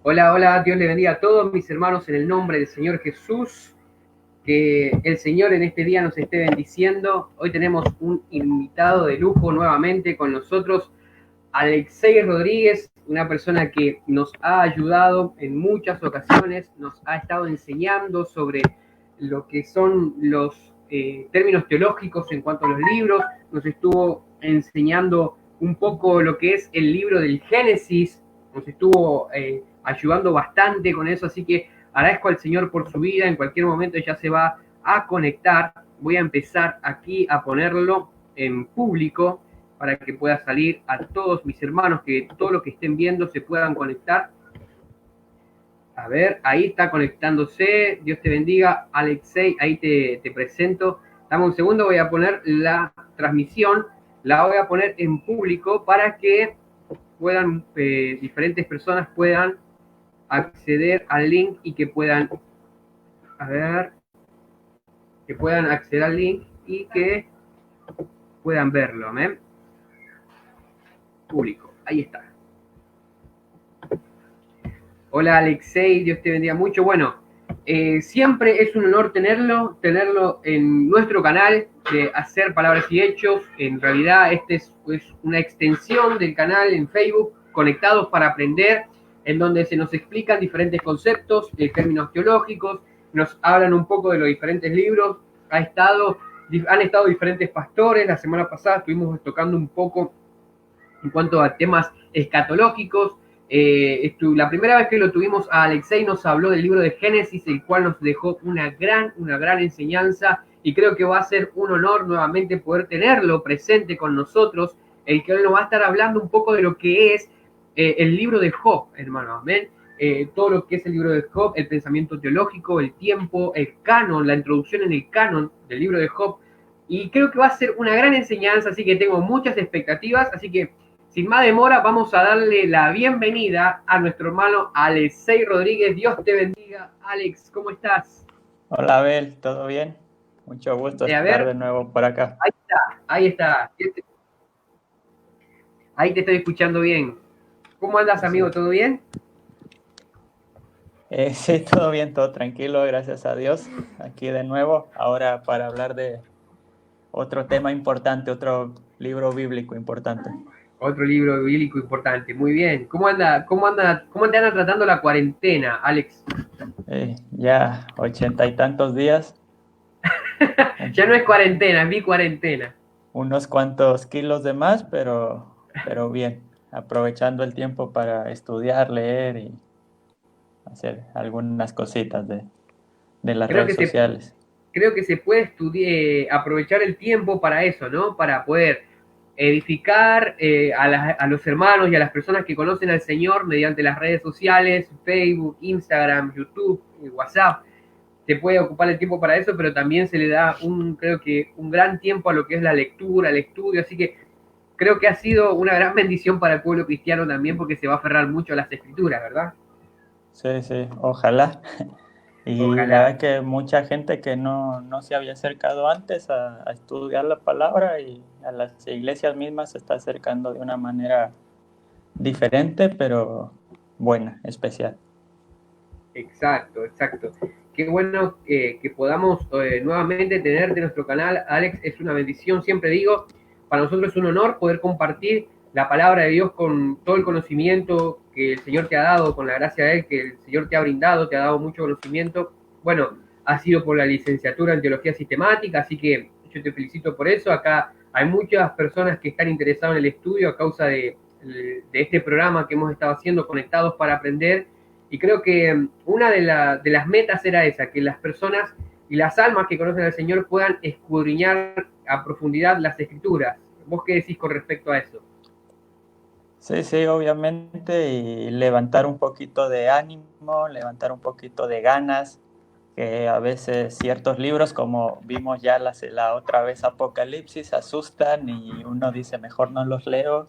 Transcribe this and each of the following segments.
Hola, hola, Dios le bendiga a todos mis hermanos en el nombre del Señor Jesús. Que el Señor en este día nos esté bendiciendo. Hoy tenemos un invitado de lujo nuevamente con nosotros, Alexei Rodríguez, una persona que nos ha ayudado en muchas ocasiones, nos ha estado enseñando sobre lo que son los términos teológicos en cuanto a los libros, nos estuvo enseñando un poco lo que es el libro del Génesis, nos estuvo ayudando bastante con eso, así que agradezco al Señor por su vida, en cualquier momento ya se va a conectar, voy a empezar aquí a ponerlo en público para que pueda salir a todos mis hermanos, que todo lo que estén viendo se puedan conectar. A ver, ahí está conectándose. Dios te bendiga. Alexei, ahí te presento. Dame un segundo, voy a poner la transmisión. La voy a poner en público para que puedan, diferentes personas puedan acceder al link y que puedan, a ver, que puedan acceder al link y que puedan verlo. ¿eh? Público, ahí está. Hola Alexei, Dios te bendiga mucho. Bueno, siempre es un honor tenerlo en nuestro canal de Hacer Palabras y Hechos. En realidad, este es una extensión del canal en Facebook, Conectados para Aprender, en donde se nos explican diferentes conceptos, términos teológicos, nos hablan un poco de los diferentes libros. Han estado diferentes pastores. La semana pasada estuvimos tocando un poco en cuanto a temas escatológicos. La primera vez que lo tuvimos a Alexei nos habló del libro de Génesis, el cual nos dejó una gran enseñanza, y creo que va a ser un honor nuevamente poder tenerlo presente con nosotros, el que hoy nos va a estar hablando un poco de lo que es el libro de Job, hermano, amén. Todo lo que es el libro de Job, el pensamiento teológico, el tiempo, el canon, la introducción en el canon del libro de Job, y creo que va a ser una gran enseñanza, así que tengo muchas expectativas, así que sin más demora, vamos a darle la bienvenida a nuestro hermano Alexei Rodríguez. Dios te bendiga. Alex, ¿cómo estás? Hola Abel, ¿todo bien? Mucho gusto A estar ver, de nuevo por acá. ahí está, ahí está. Ahí te estoy escuchando bien. ¿Cómo andas, Sí, sí. amigo? ¿Todo bien? Sí, todo bien, todo tranquilo, gracias a Dios. Aquí de nuevo, ahora para hablar de otro tema importante, otro libro bíblico importante. Otro libro bíblico importante. Muy bien. ¿Cómo te anda tratando la cuarentena, Alex? Ya 80 y tantos días, Ya no un- es cuarentena, es mi cuarentena. unos cuantos kilos de más, pero bien, aprovechando el tiempo para estudiar, leer y hacer algunas cositas de las Creo redes que se sociales. creo que se puede aprovechar el tiempo para eso, ¿no? Para poder edificar a los hermanos y a las personas que conocen al Señor mediante las redes sociales, Facebook, Instagram, YouTube, WhatsApp. Se puede ocupar el tiempo para eso, pero también se le da creo que un gran tiempo a lo que es la lectura, el estudio, así que creo que ha sido una gran bendición para el pueblo cristiano también, porque se va a aferrar mucho a las escrituras, ¿verdad? Sí, sí, ojalá. Y la Ojalá. verdad que mucha gente que no se había acercado antes a estudiar la palabra y a las iglesias mismas se está acercando de una manera diferente, pero buena, especial. Exacto, exacto. Qué bueno que podamos nuevamente tenerte en nuestro canal, Alex. Es una bendición, siempre digo, para nosotros es un honor poder compartir la palabra de Dios con todo el conocimiento que el Señor te ha dado, con la gracia de Él que el Señor te ha brindado, te ha dado mucho conocimiento. Bueno, ha sido por la licenciatura en Teología Sistemática, así que yo te felicito por eso. Acá hay muchas personas que están interesadas en el estudio a causa de este programa que hemos estado haciendo, Conectados para Aprender, y creo que una de las metas era esa, que las personas y las almas que conocen al Señor puedan escudriñar a profundidad las escrituras. ¿Vos qué decís con respecto a eso? Sí, sí, obviamente, y levantar un poquito de ánimo, levantar un poquito de ganas, que a veces ciertos libros, como vimos ya la otra vez Apocalipsis, asustan y uno dice, mejor no los leo.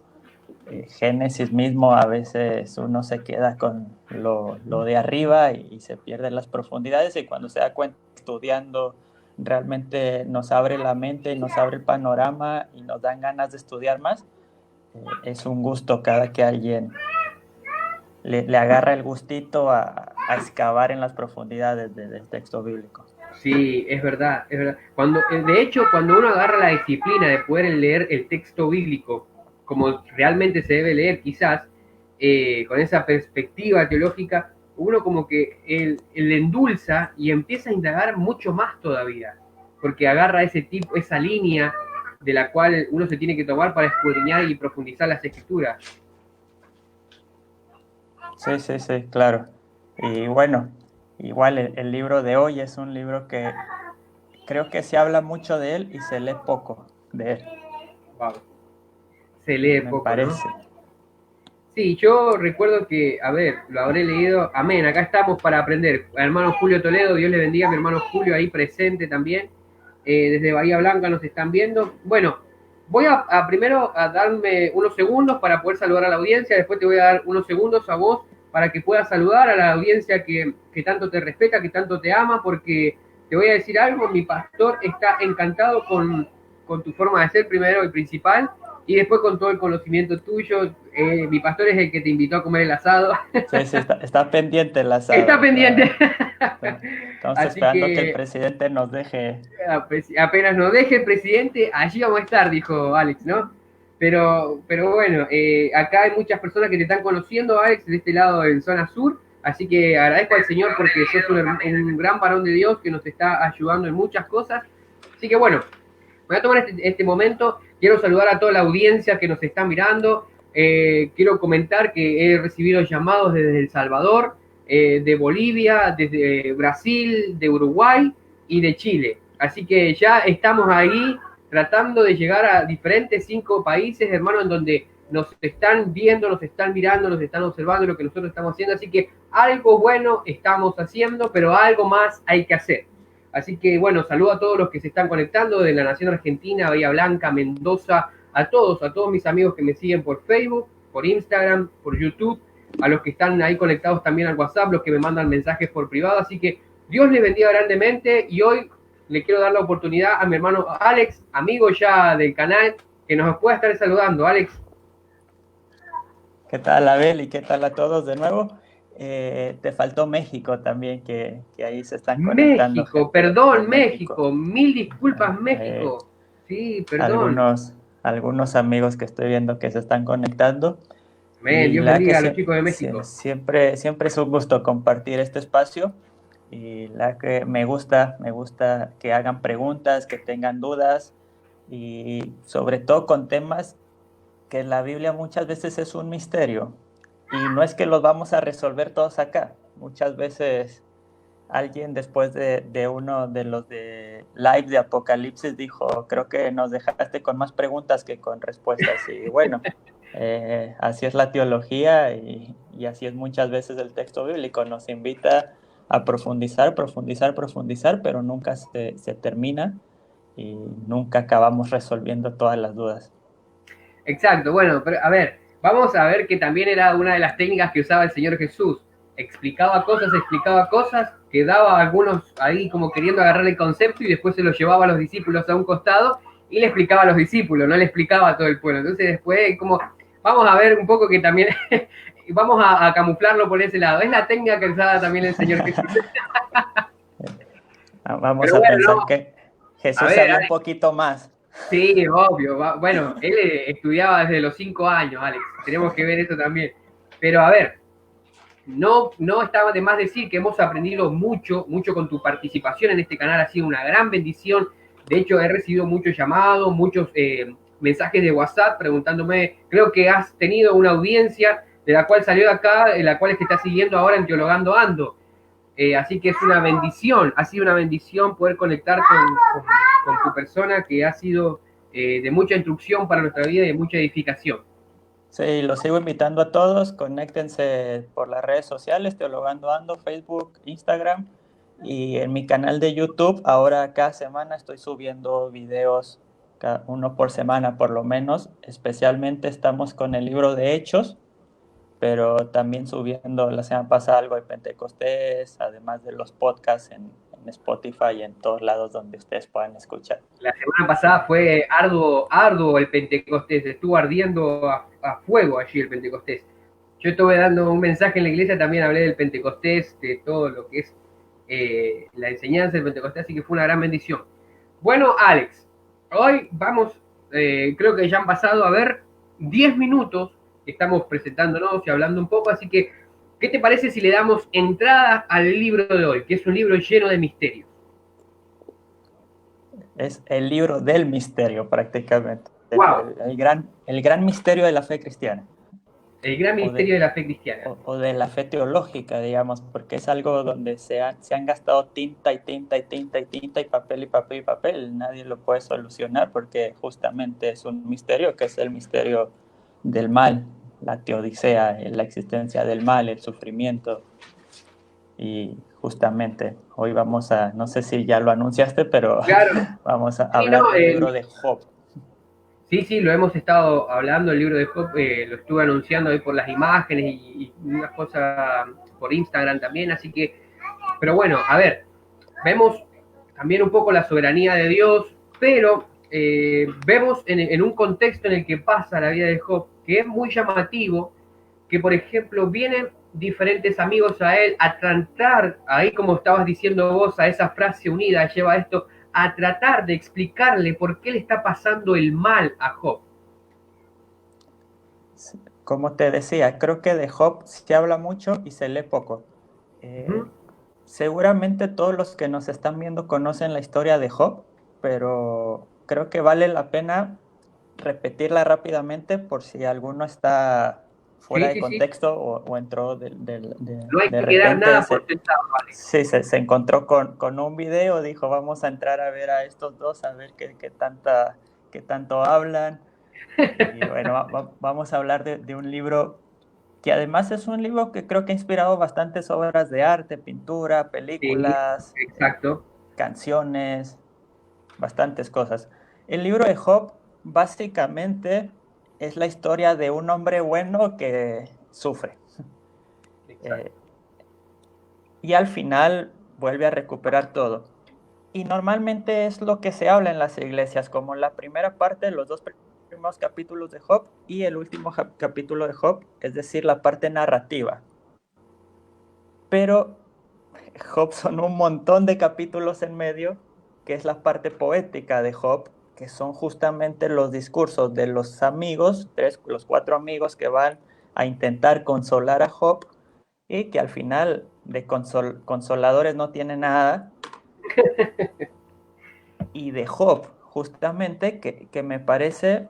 Génesis mismo, a veces uno se queda con lo de arriba y se pierden las profundidades, y cuando se da cuenta estudiando realmente nos abre la mente y nos abre el panorama y nos dan ganas de estudiar más. Es un gusto cada que alguien le agarra el gustito a excavar en las profundidades del texto bíblico. Sí, es verdad, es verdad. De hecho, cuando uno agarra la disciplina de poder leer el texto bíblico como realmente se debe leer, quizás, con esa perspectiva teológica, uno como que el endulza y empieza a indagar mucho más todavía, porque agarra ese tipo, esa línea de la cual uno se tiene que tomar para escudriñar y profundizar las escrituras. Sí, sí, sí, claro. Y bueno, igual el libro de hoy es un libro que creo que se habla mucho de él y se lee poco de él. Wow. Se lee Me poco, ¿no? parece. Sí, yo recuerdo que, a ver, lo habré leído. Amén, acá estamos para aprender. Hermano Julio Toledo, Dios le bendiga a mi hermano Julio ahí presente también. Desde Bahía Blanca nos están viendo. Bueno, voy a primero a darme unos segundos para poder saludar a la audiencia. Después te voy a dar unos segundos a vos para que puedas saludar a la audiencia que tanto te respeta, que tanto te ama, porque te voy a decir algo, mi pastor está encantado con tu forma de ser primero y principal, y después con todo el conocimiento tuyo. Mi pastor es el que te invitó a comer el asado. Sí, sí, está pendiente el asado. Está pendiente. Estamos Así esperando que el presidente nos deje. Apenas nos deje el presidente, allí vamos a estar, dijo Alex, ¿no? Pero bueno, acá hay muchas personas que te están conociendo, Alex, de este lado en zona sur. Así que agradezco al Señor porque sos un gran varón de Dios que nos está ayudando en muchas cosas. Así que bueno, voy a tomar este momento. Quiero saludar a toda la audiencia que nos está mirando. Quiero comentar que he recibido llamados desde El Salvador, de Bolivia, desde Brasil, de Uruguay y de Chile. Así que ya estamos ahí tratando de llegar a diferentes 5 países, hermano, en donde nos están viendo, nos están mirando, nos están observando lo que nosotros estamos haciendo. Así que algo bueno estamos haciendo, pero algo más hay que hacer. Así que bueno, saludo a todos los que se están conectando de la nación argentina, Bahía Blanca, Mendoza, a todos mis amigos que me siguen por Facebook, por Instagram, por YouTube, a los que están ahí conectados también al WhatsApp, los que me mandan mensajes por privado. Así que Dios les bendiga grandemente, y hoy le quiero dar la oportunidad a mi hermano Alex, amigo ya del canal, que nos pueda estar saludando. Alex. ¿Qué tal, Abel? ¿Y qué tal a todos de nuevo? Te faltó México también, que ahí se están conectando. México, perdón, México. Mil disculpas, México. Sí, perdón. Algunos amigos que estoy viendo que se están conectando. Amén, Dios bendiga a los chicos de México. Siempre es un gusto compartir este espacio, y la que me gusta que hagan preguntas, que tengan dudas, y sobre todo con temas que la Biblia muchas veces es un misterio, y no es que los vamos a resolver todos acá. Muchas veces alguien después de uno de los de live de Apocalipsis dijo, creo que nos dejaste con más preguntas que con respuestas. Y bueno, así es la teología, y así es muchas veces el texto bíblico. Nos invita a profundizar, pero nunca se termina y nunca acabamos resolviendo todas las dudas. Exacto, bueno, pero a ver, vamos a ver que también era una de las técnicas que usaba el Señor Jesús. Explicaba cosas, quedaba algunos ahí como queriendo agarrar el concepto y después se lo llevaba a los discípulos a un costado y le explicaba a los discípulos, no le explicaba a todo el pueblo. Entonces después, como, vamos a ver un poco que también, vamos a camuflarlo por ese lado. Es la técnica que usaba también el Señor Jesús. Vamos pero a bueno, pensar que Jesús sabía un poquito más. Sí, obvio. Bueno, él estudiaba desde los 5 años, Alex. Tenemos que ver eso también. Pero a ver, no estaba de más decir que hemos aprendido mucho con tu participación en este canal. Ha sido una gran bendición. De hecho, he recibido muchos llamados, muchos mensajes de WhatsApp preguntándome. Creo que has tenido una audiencia de la cual salió de acá, en la cual es que estás siguiendo ahora en Teologando Ando. Así que es una bendición, ha sido una bendición poder conectar con tu persona, que ha sido de mucha instrucción para nuestra vida y de mucha edificación. Sí, los sigo invitando a todos, conéctense por las redes sociales, Teologando Ando, Facebook, Instagram, y en mi canal de YouTube. Ahora cada semana estoy subiendo videos, uno por semana por lo menos. Especialmente estamos con el libro de Hechos, pero también subiendo la semana pasada algo de Pentecostés, además de los podcasts en Spotify y en todos lados donde ustedes puedan escuchar. La semana pasada fue arduo el Pentecostés, estuvo ardiendo a fuego allí el Pentecostés. Yo estuve dando un mensaje en la iglesia, también hablé del Pentecostés, de todo lo que es la enseñanza del Pentecostés, así que fue una gran bendición. Bueno, Alex, hoy vamos, creo que ya han pasado, a ver, 10 minutos que estamos presentándonos y hablando un poco, así que, ¿qué te parece si le damos entrada al libro de hoy, que es un libro lleno de misterios? Es el libro del misterio prácticamente, ¡Wow! el gran misterio de la fe cristiana. El gran misterio de la fe cristiana. O de la fe teológica, digamos, porque es algo donde se han gastado tinta y tinta y tinta y tinta y papel y papel y papel. Nadie lo puede solucionar porque justamente es un misterio que es el misterio del mal, la teodicea, la existencia del mal, el sufrimiento. Y justamente hoy vamos a, no sé si ya lo anunciaste, pero Claro, vamos a sí, hablar no, del libro de Job. sí, sí, lo hemos estado hablando, el libro de Job, lo estuve anunciando ahí por las imágenes y unas cosas por Instagram también, así que, pero bueno, a ver, vemos también un poco la soberanía de Dios, pero vemos en un contexto en el que pasa la vida de Job, que es muy llamativo, que por ejemplo vienen diferentes amigos a él a tratar, ahí como estabas diciendo vos, a esa frase unida, lleva esto, a tratar de explicarle por qué le está pasando el mal a Job. Como te decía, creo que de Job se habla mucho y se lee poco. Eh, Ujú. Seguramente todos los que nos están viendo conocen la historia de Job, pero creo que vale la pena repetirla rápidamente por si alguno está fuera Sí, de sí, sí. contexto o entró No hay de que quedar repente, nada por sentado, ¿vale? sí, se encontró con un video, dijo vamos a entrar a ver a estos dos, a ver qué tanto hablan. Y bueno, vamos a hablar de un libro que además es un libro que creo que ha inspirado bastantes obras de arte, pintura, Sí, películas, exacto. canciones, bastantes cosas. El libro de Job básicamente es la historia de un hombre bueno que sufre Exacto. eh, y al final vuelve a recuperar todo. Y normalmente es lo que se habla en las iglesias, como la primera parte, los dos primeros capítulos de Job y el último capítulo de Job, es decir, la parte narrativa. Pero Job son un montón de capítulos en medio, que es la parte poética de Job, que son justamente los discursos de los amigos, los cuatro amigos que van a intentar consolar a Job y que al final de consoladores no tiene nada. Y de Job, justamente, que me parece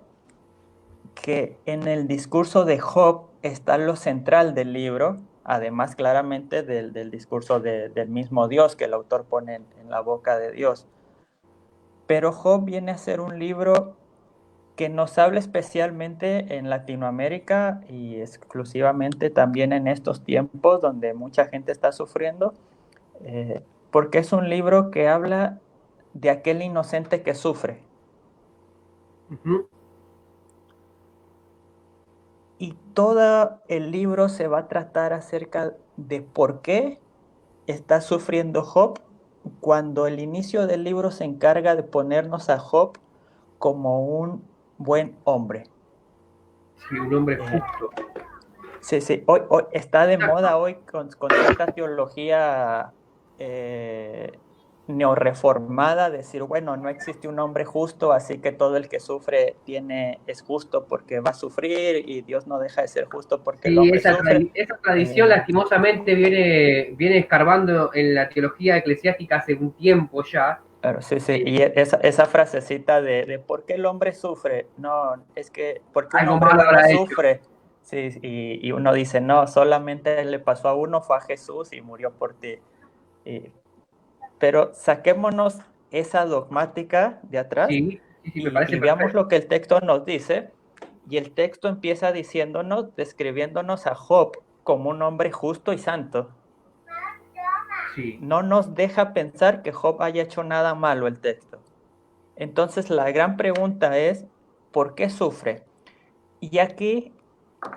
que en el discurso de Job está lo central del libro, además claramente del discurso del mismo Dios que el autor pone en la boca de Dios. Pero Job viene a ser un libro que nos habla especialmente en Latinoamérica y exclusivamente también en estos tiempos donde mucha gente está sufriendo, porque es un libro que habla de aquel inocente que sufre. Ujú. Y todo el libro se va a tratar acerca de por qué está sufriendo Job, cuando el inicio del libro se encarga de ponernos a Job como un buen hombre. Sí, un hombre Eh, justo. sí, sí, hoy está de Exacto. moda hoy con cierta teología eh, neorreformada, decir, bueno, no existe un hombre justo, así que todo el que sufre es justo porque va a sufrir y Dios no deja de ser justo porque el Sí, hombre sufre. esa tradición Eh, lastimosamente viene escarbando en la teología eclesiástica hace un tiempo ya. Claro, sí, sí, Eh, y esa frasecita de ¿por qué el hombre sufre? No, es que porque un algo hombre malo bueno habrá hecho. sufre. Sí, y uno dice, no, solamente le pasó a uno, fue a Jesús y murió por ti. Y- pero saquémonos esa dogmática de atrás Sí, sí, sí, me parece y veamos perfecto. lo que el texto nos dice. Y el texto empieza diciéndonos, describiéndonos a Job como un hombre justo y santo. Sí. No nos deja pensar que Job haya hecho nada malo el texto. Entonces la gran pregunta es, ¿por qué sufre? Y aquí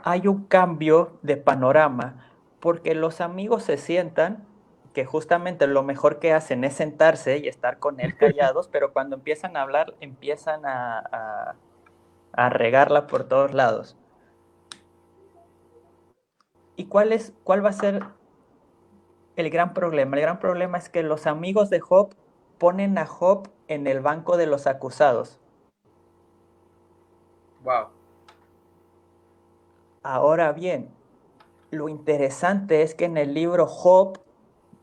hay un cambio de panorama, porque los amigos se sientan, que justamente lo mejor que hacen es sentarse y estar con él callados, pero cuando empiezan a hablar empiezan a regarla por todos lados. ¿Y cuál va a ser el gran problema? El gran problema es que los amigos de Job ponen a Job en el banco de los acusados. Wow. Ahora bien, lo interesante es que en el libro Job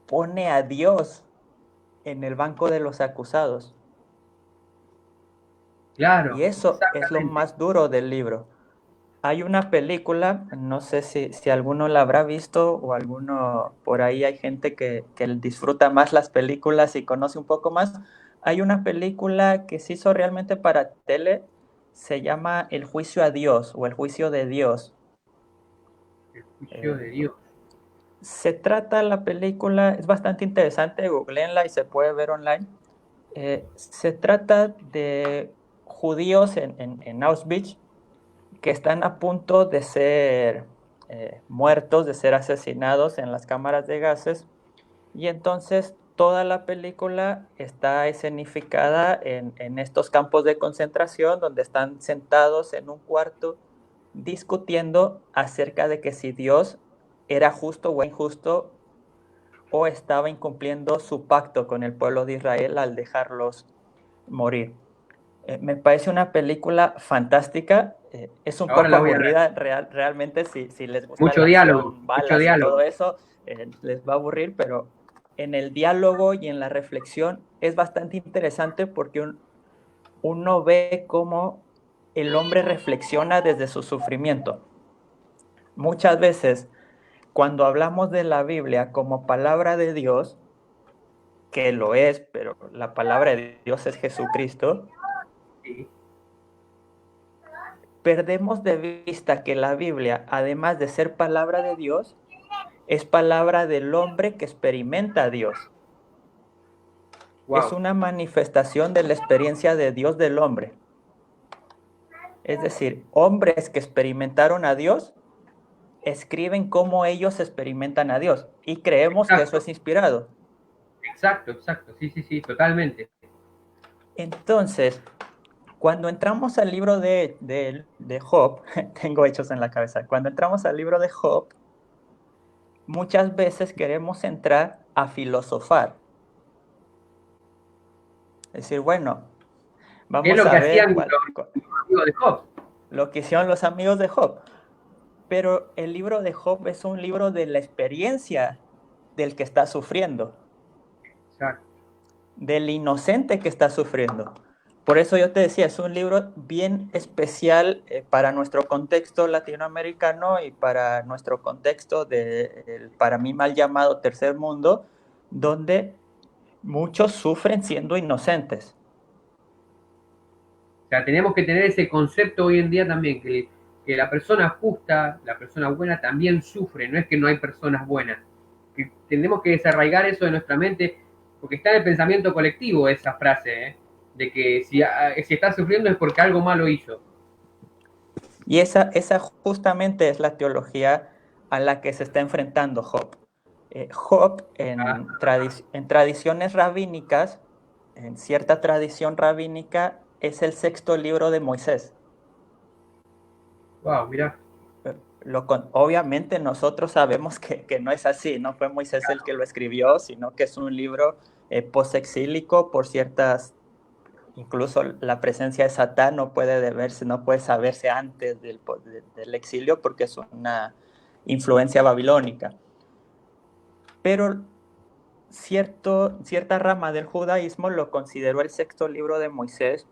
pone a Dios en el banco de los acusados. Y Claro, eso es lo exactamente. más duro del libro. Hay una película, no sé si alguno la habrá visto o alguno, por ahí hay gente que disfruta más las películas y conoce un poco más. Hay una película que se hizo realmente para tele, se llama El juicio a Dios o El juicio de Dios. El juicio Eh, de Dios. Se trata la película, es bastante interesante, googleenla y se puede ver online. Se trata de judíos en Auschwitz que están a punto de ser muertos, de ser asesinados en las cámaras de gases. Y entonces toda la película está escenificada en estos campos de concentración donde están sentados en un cuarto discutiendo acerca de que si Dios era justo o injusto o estaba incumpliendo su pacto con el pueblo de Israel al dejarlos morir. Me parece una película fantástica. Es un Ahora poco la voy a ver. aburrida realmente si les gusta Mucho la diálogo, acción, mucho balas y todo diálogo. eso, les va a aburrir, pero en el diálogo y en la reflexión es bastante interesante porque uno ve cómo el hombre reflexiona desde su sufrimiento. Muchas veces, cuando hablamos de la Biblia como palabra de Dios, que lo es, pero la palabra de Dios es Jesucristo, Sí, perdemos de vista que la Biblia, además de ser palabra de Dios, es palabra del hombre que experimenta a Dios. Es wow, una manifestación de la experiencia de Dios del hombre. Es decir, hombres que experimentaron a Dios escriben cómo ellos experimentan a Dios y creemos que eso exacto, es inspirado. exacto, exacto, sí, sí, sí, totalmente. Entonces, cuando entramos al libro de Job, tengo hechos en la cabeza, cuando entramos al libro de Job, muchas veces queremos entrar a filosofar. Es decir, bueno, ¿Qué es vamos lo que a ver hacían los amigos de Job? lo que hicieron los amigos de Job. Pero el libro de Job es un libro de la experiencia del que está sufriendo, Exacto. del inocente que está sufriendo. Por eso yo te decía, es un libro bien especial para nuestro contexto latinoamericano y para nuestro contexto para mí mal llamado tercer mundo, donde muchos sufren siendo inocentes. O sea, tenemos que tener ese concepto hoy en día también, que la persona justa, la persona buena también sufre, no es que no hay personas buenas. Que tenemos que desarraigar eso de nuestra mente, porque está en el pensamiento colectivo esa frase, ¿eh? De que si está sufriendo es porque algo malo hizo. Y esa justamente es la teología a la que se está enfrentando Job. Job en tradiciones rabínicas, en cierta tradición rabínica, es el sexto libro de Moisés. Wow, mirá. Obviamente nosotros sabemos que no es así, no fue Moisés el que lo escribió, sino que es un libro posexílico por ciertas, incluso la presencia de Satán no puede deberse, no puede saberse antes del exilio porque es una influencia babilónica. Pero cierta rama del judaísmo lo consideró el sexto libro de Moisés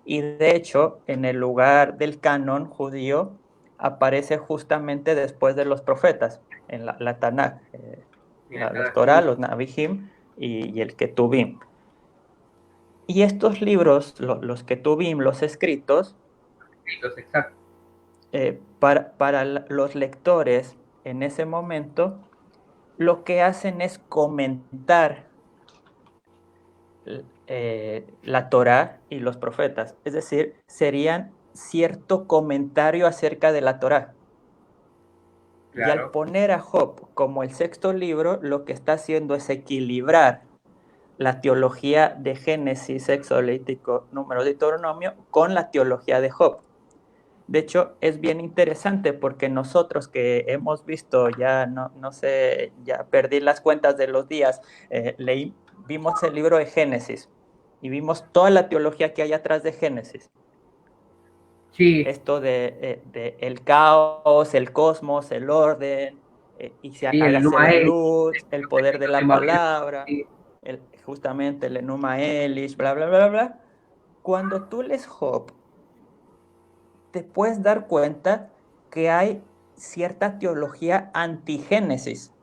y de hecho en el lugar del canon judío aparece justamente después de los profetas, en la Tanakh, Mira, los qué Torah, lindo. los Nabijim y el Ketuvim. Y estos libros, los Ketuvim, los escritos, Escritos, exacto. para los lectores en ese momento, lo que hacen es comentar la Torá y los profetas. Es decir, serían cierto comentario acerca de la Torá. Y al Claro. poner a Job como el sexto libro, lo que está haciendo es equilibrar la teología de Génesis, Éxodo, Levítico, Número, Deuteronomio con la teología de Job. De hecho, es bien interesante porque nosotros que hemos visto, ya no sé, ya perdí las cuentas de los días, vimos el libro de Génesis y vimos toda la teología que hay atrás de Génesis. Sí, Esto de el caos, el cosmos, el orden, y se sí, el hágase Numa la Elish, luz, el poder de de la María, palabra, sí, justamente el Enuma Elish, bla, bla, bla, bla. Cuando tú lees Job, te puedes dar cuenta que hay cierta teología antigénesis.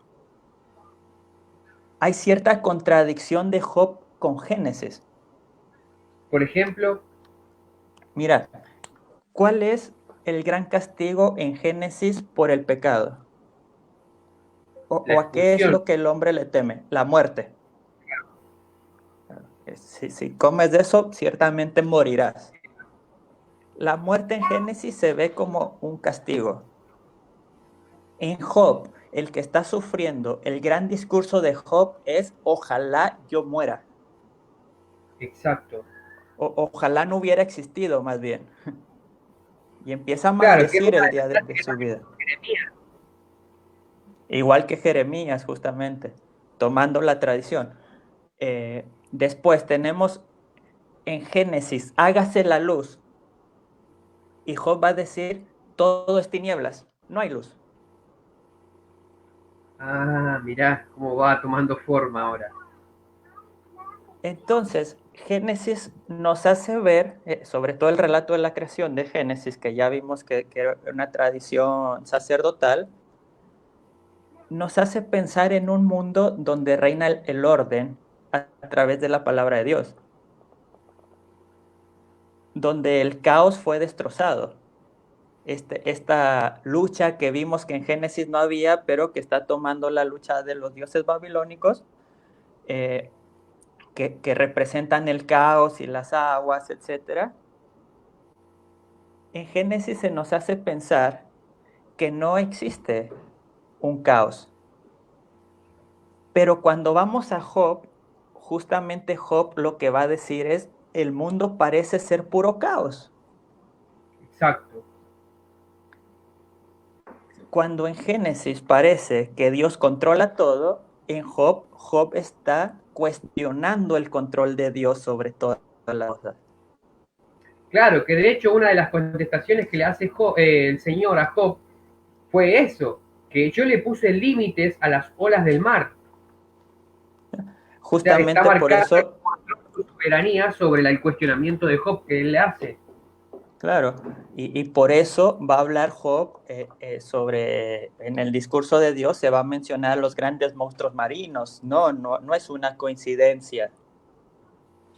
Hay cierta contradicción de Job con Génesis. por ejemplo, Mira, ¿cuál es el gran castigo en Génesis por el pecado? la ¿O a qué es expulsión. lo que el hombre le teme? La muerte. Si comes de eso, ciertamente morirás. La muerte en Génesis se ve como un castigo. En Job, el que está sufriendo, el gran discurso de Job es: ojalá yo muera. Exacto. Ojalá no hubiera existido, más bien. Y empieza a Claro, que es maldecir una el de las día frases de que su más vida. dijo Jeremías. Igual que Jeremías, justamente, tomando la tradición. Después tenemos en Génesis, hágase la luz. Y Job va a decir, todo es tinieblas, no hay luz. Ah, mirá cómo va tomando forma ahora. Entonces, Génesis nos hace ver, sobre todo el relato de la creación de Génesis, que ya vimos que era una tradición sacerdotal, nos hace pensar en un mundo donde reina el orden a través de la palabra de Dios, donde el caos fue destrozado. Esta lucha que vimos que en Génesis no había, pero que está tomando la lucha de los dioses babilónicos, eh, que representan el caos y las aguas, etcétera. En Génesis se nos hace pensar que no existe un caos. Pero cuando vamos a Job, justamente Job lo que va a decir es, el mundo parece ser puro caos. Exacto. Cuando en Génesis parece que Dios controla todo, en Job, Job está cuestionando el control de Dios sobre todas las cosas. Claro, que de hecho una de las contestaciones que le hace el Señor a Job fue eso, que yo le puse límites a las olas del mar. O sea, está Justamente por marcado eso, su soberanía sobre el cuestionamiento de Job que él le hace. claro, y por eso va a hablar Job sobre, en el discurso de Dios se va a mencionar los grandes monstruos marinos. No es una coincidencia,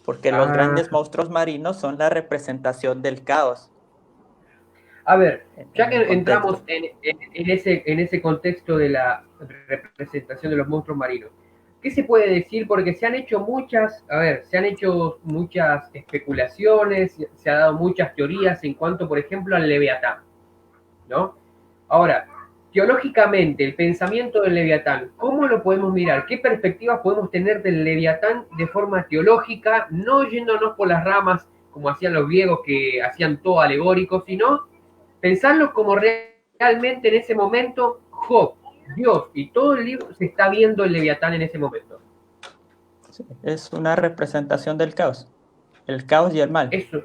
porque los Ah, grandes monstruos marinos son la representación del caos a ver, ya en que el entramos contexto. en ese contexto de la representación de los monstruos marinos, ¿qué se puede decir? Porque se han hecho muchas, a ver, se han hecho muchas especulaciones, se ha dado muchas teorías en cuanto, por ejemplo, al Leviatán, ¿no? Ahora, teológicamente, el pensamiento del Leviatán, ¿cómo lo podemos mirar? ¿Qué perspectivas podemos tener del Leviatán de forma teológica, no yéndonos por las ramas como hacían los griegos que hacían todo alegórico, sino pensarlo como realmente en ese momento Job, Dios y todo el libro se está viendo el Leviatán en ese momento? Sí, es una representación del caos, el caos y el mal. Eso.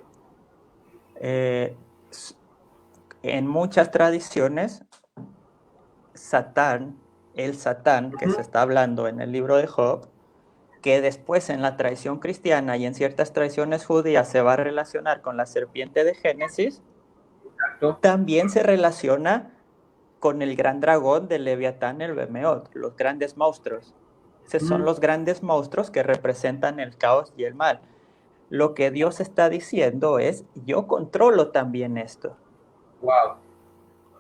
Eh, en muchas tradiciones, el Satán que Uh-huh. se está hablando en el libro de Job, que después en la tradición cristiana y en ciertas tradiciones judías se va a relacionar con la serpiente de Génesis, Exacto. también se relaciona con el gran dragón de Leviatán, el Behemoth, los grandes monstruos. Esos son Uh-huh. los grandes monstruos que representan el caos y el mal. Lo que Dios está diciendo es, yo controlo también esto. Wow.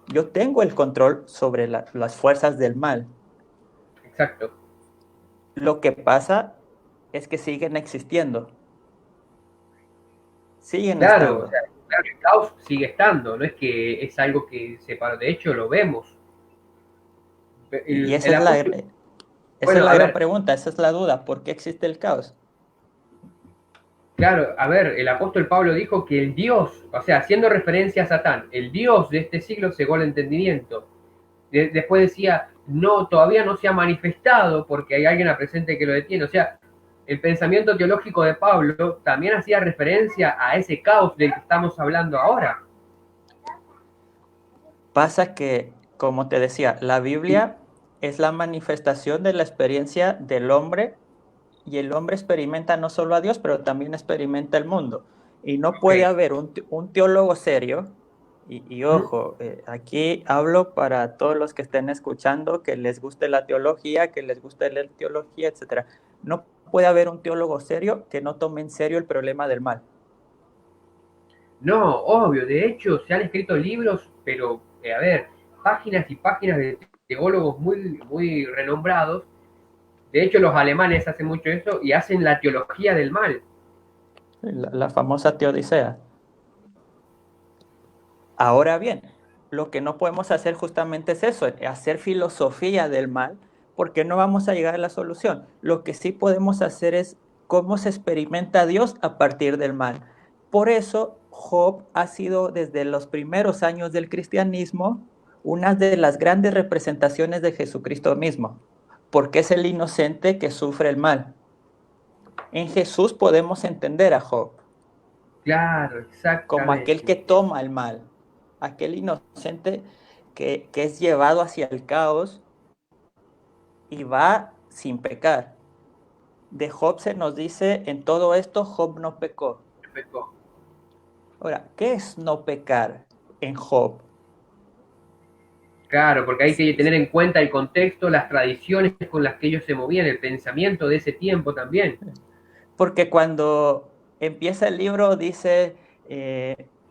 Yo tengo el control sobre las fuerzas del mal. Exacto. Lo que pasa es que siguen existiendo, siguen Claro, o estando. sea, claro, el caos sigue estando, no es que es algo que se paró, de hecho lo vemos. Y El apóstol, esa es bueno, la a gran ver, pregunta, esa es la duda. ¿Por qué existe el caos? Claro, a ver, el apóstol Pablo dijo que el Dios, o sea, haciendo referencia a Satán, el Dios de este siglo cegó el entendimiento. Después decía, no, todavía no se ha manifestado porque hay alguien presente que lo detiene. O sea, el pensamiento teológico de Pablo también hacía referencia a ese caos del que estamos hablando ahora. Pasa que, como te decía, la Biblia es la manifestación de la experiencia del hombre y el hombre experimenta no solo a Dios, pero también experimenta el mundo. Y no Ok. puede haber un teólogo serio, y ¿Mm? ojo, aquí hablo para todos los que estén escuchando, que les guste la teología, que les guste leer teología, etc. No puede haber un teólogo serio que no tome en serio el problema del mal. No, obvio, de hecho se han escrito libros, pero, a ver, páginas y páginas de teólogos muy, muy renombrados. De hecho, los alemanes hacen mucho eso y hacen la teología del mal. La famosa teodicea. Ahora bien, lo que no podemos hacer justamente es eso, hacer filosofía del mal, porque no vamos a llegar a la solución. Lo que sí podemos hacer es cómo se experimenta Dios a partir del mal. Por eso, Job ha sido desde los primeros años del cristianismo una de las grandes representaciones de Jesucristo mismo, porque es el inocente que sufre el mal. En Jesús podemos entender a Job Claro, como aquel que exactamente. toma el mal, aquel inocente que es llevado hacia el caos y va sin pecar. De Job se nos dice, en todo esto Job no pecó. Perfecto. Ahora, ¿qué es no pecar en Job? Claro, porque hay que tener en cuenta el contexto, las tradiciones con las que ellos se movían, el pensamiento de ese tiempo también. Porque cuando empieza el libro dice,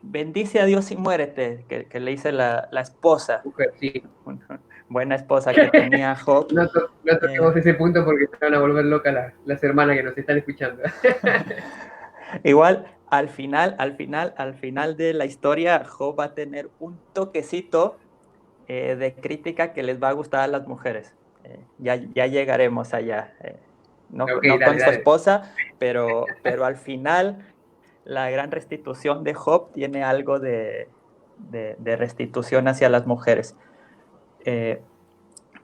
bendice a Dios y muérete, que le dice la esposa, Mujer, sí. una buena esposa que tenía Job. No, no Eh, toquemos ese punto porque se van a volver locas las hermanas que nos están escuchando. Igual, al final de la historia, Job va a tener un toquecito de crítica que les va a gustar a las mujeres. Ya llegaremos allá. No, Ok, no dale, con su dale. esposa, pero al final la gran restitución de Job tiene algo de restitución hacia las mujeres. Eh,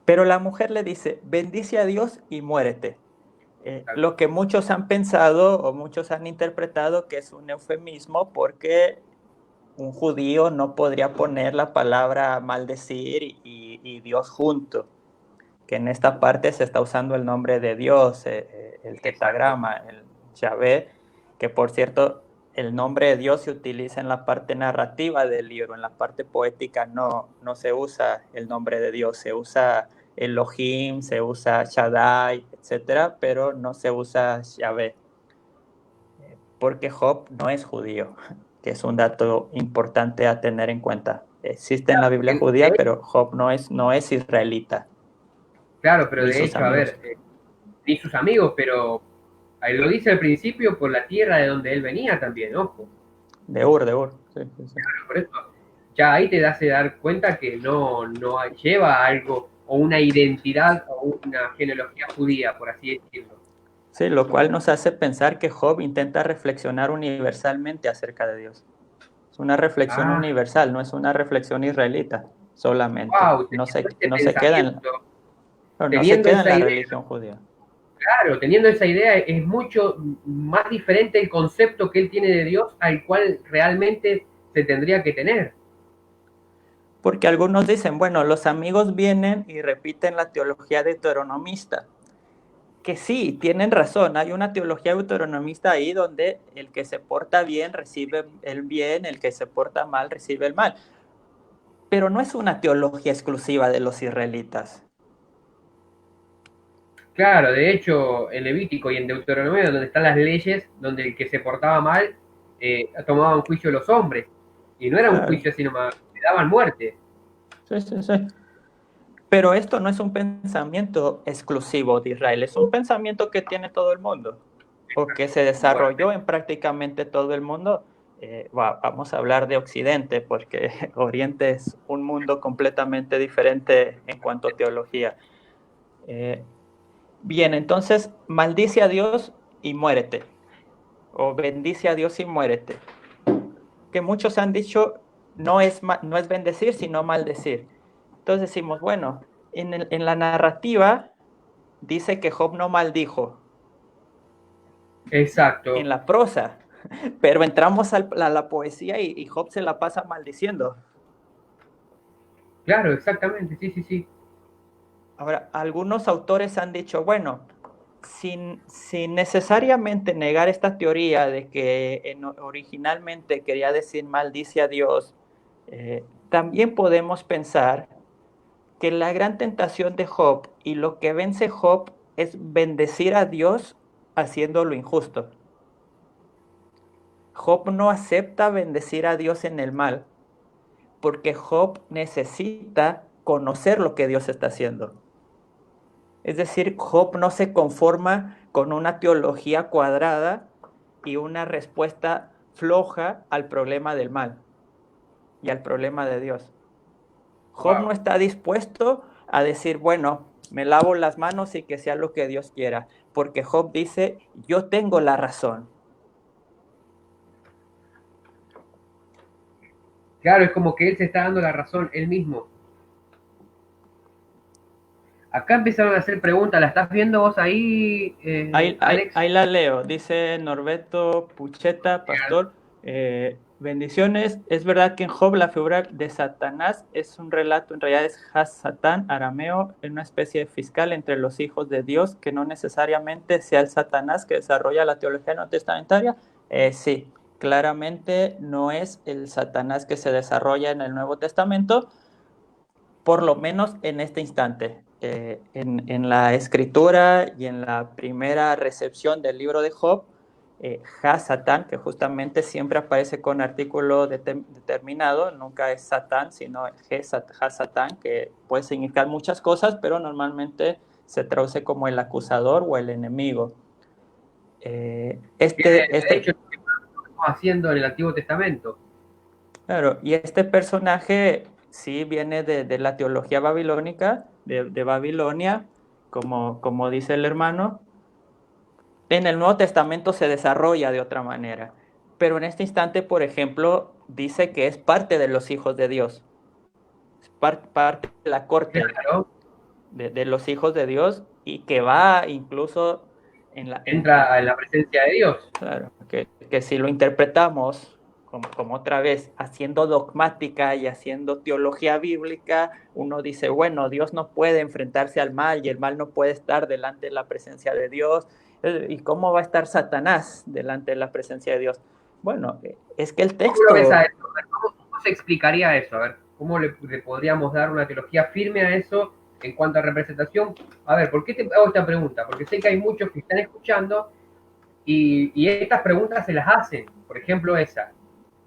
pero la mujer le dice, bendice a Dios y muérete. Lo que muchos han pensado o muchos han interpretado que es un eufemismo porque un judío no podría poner la palabra maldecir y Dios junto, que en esta parte se está usando el nombre de Dios, el Exacto. tetagrama, el Yahvé, que por cierto el nombre de Dios se utiliza en la parte narrativa del libro, en la parte poética no se usa el nombre de Dios, se usa Elohim, se usa Shaddai, etcétera, pero no se usa Yahvé, porque Job no es judío, que es un dato importante a tener en cuenta. Existe en la Biblia judía, pero Job no es israelita, Claro, pero ni de sus hecho, a amigos. ver, ni sus amigos, pero lo dice al principio por la tierra de donde él venía también, ojo. De Ur, sí, sí, sí. Por eso, ya ahí te das a dar cuenta que no lleva algo o una identidad o una genealogía judía, por así decirlo. Sí, lo cual nos hace pensar que Job intenta reflexionar universalmente acerca de Dios. Es una reflexión Ah, universal, no es una reflexión israelita solamente. wow, No teniendo se, este no se queda en, pensamiento, no se teniendo queda en esa la idea, religión judía. claro, teniendo esa idea es mucho más diferente el concepto que él tiene de Dios al cual realmente se tendría que tener. Porque algunos dicen, bueno, los amigos vienen y repiten la teología deuteronomista. Que sí, tienen razón, hay una teología deuteronomista ahí donde el que se porta bien recibe el bien, el que se porta mal recibe el mal. Pero no es una teología exclusiva de los israelitas. Claro, de hecho, en Levítico y en Deuteronomio, donde están las leyes, donde el que se portaba mal tomaban juicio los hombres. Y no era un Claro, juicio así nomás, le daban muerte. sí, sí, sí. Pero esto no es un pensamiento exclusivo de Israel, es un pensamiento que tiene todo el mundo, o que se Bueno, desarrolló en prácticamente todo el mundo. Vamos a hablar de Occidente, porque Oriente es un mundo completamente diferente en cuanto a teología. Eh, Bien, entonces maldice a Dios y muérete. o bendice a Dios y muérete. Que muchos han dicho, no es bendecir, sino maldecir. Entonces decimos, bueno, en la narrativa dice que Job no maldijo. Exacto. En la prosa, pero entramos a la poesía y Job se la pasa maldiciendo. Claro, exactamente, sí, sí, sí. Ahora, algunos autores han dicho, bueno, sin necesariamente negar esta teoría de que originalmente quería decir maldice a Dios, también podemos pensar que la gran tentación de Job y lo que vence Job es bendecir a Dios haciendo lo injusto. Job no acepta bendecir a Dios en el mal, porque Job necesita conocer lo que Dios está haciendo. Es decir, Job no se conforma con una teología cuadrada y una respuesta floja al problema del mal y al problema de Dios. Job no está dispuesto a decir, bueno, me lavo las manos y que sea lo que Dios quiera, porque Job dice, yo tengo la razón. Claro, es como que él se está dando la razón él mismo. Acá empezaron a hacer preguntas, ¿la estás viendo vos ahí, Alex? Ahí la leo, dice Norberto Pucheta, pastor. Bendiciones. Es verdad que en Job la figura de Satanás es un relato, en realidad es Has-Satán, arameo, en una especie de fiscal entre los hijos de Dios, que no necesariamente sea el Satanás que desarrolla la teología no testamentaria. Sí, claramente no es el Satanás que se desarrolla en el Nuevo Testamento, por lo menos en este instante. En la escritura y en la primera recepción del libro de Job, Ha-Satán, que justamente siempre aparece con artículo determinado, nunca es Satán, sino Ha-Satán, que puede significar muchas cosas, pero normalmente se traduce como el acusador o el enemigo. De hecho, lo que estamos haciendo en el Antiguo Testamento. Claro, y este personaje sí viene de la teología babilónica, de Babilonia, como dice el hermano. En el Nuevo Testamento se desarrolla de otra manera, pero en este instante, por ejemplo, dice que es parte de los hijos de Dios, es parte de la corte Claro, de los hijos de Dios y que va incluso entra en la presencia de Dios. claro, que si lo interpretamos como otra vez, haciendo dogmática y haciendo teología bíblica, uno dice, bueno, Dios no puede enfrentarse al mal y el mal no puede estar delante de la presencia de Dios. ¿Y cómo va a estar Satanás delante de la presencia de Dios? Bueno, es que el ¿Cómo lo ves a texto... eso? ¿Cómo se explicaría eso? A ver, ¿cómo le podríamos dar una teología firme a eso en cuanto a representación? A ver, ¿por qué te hago esta pregunta? Porque sé que hay muchos que están escuchando y estas preguntas se las hacen. Por ejemplo, esa,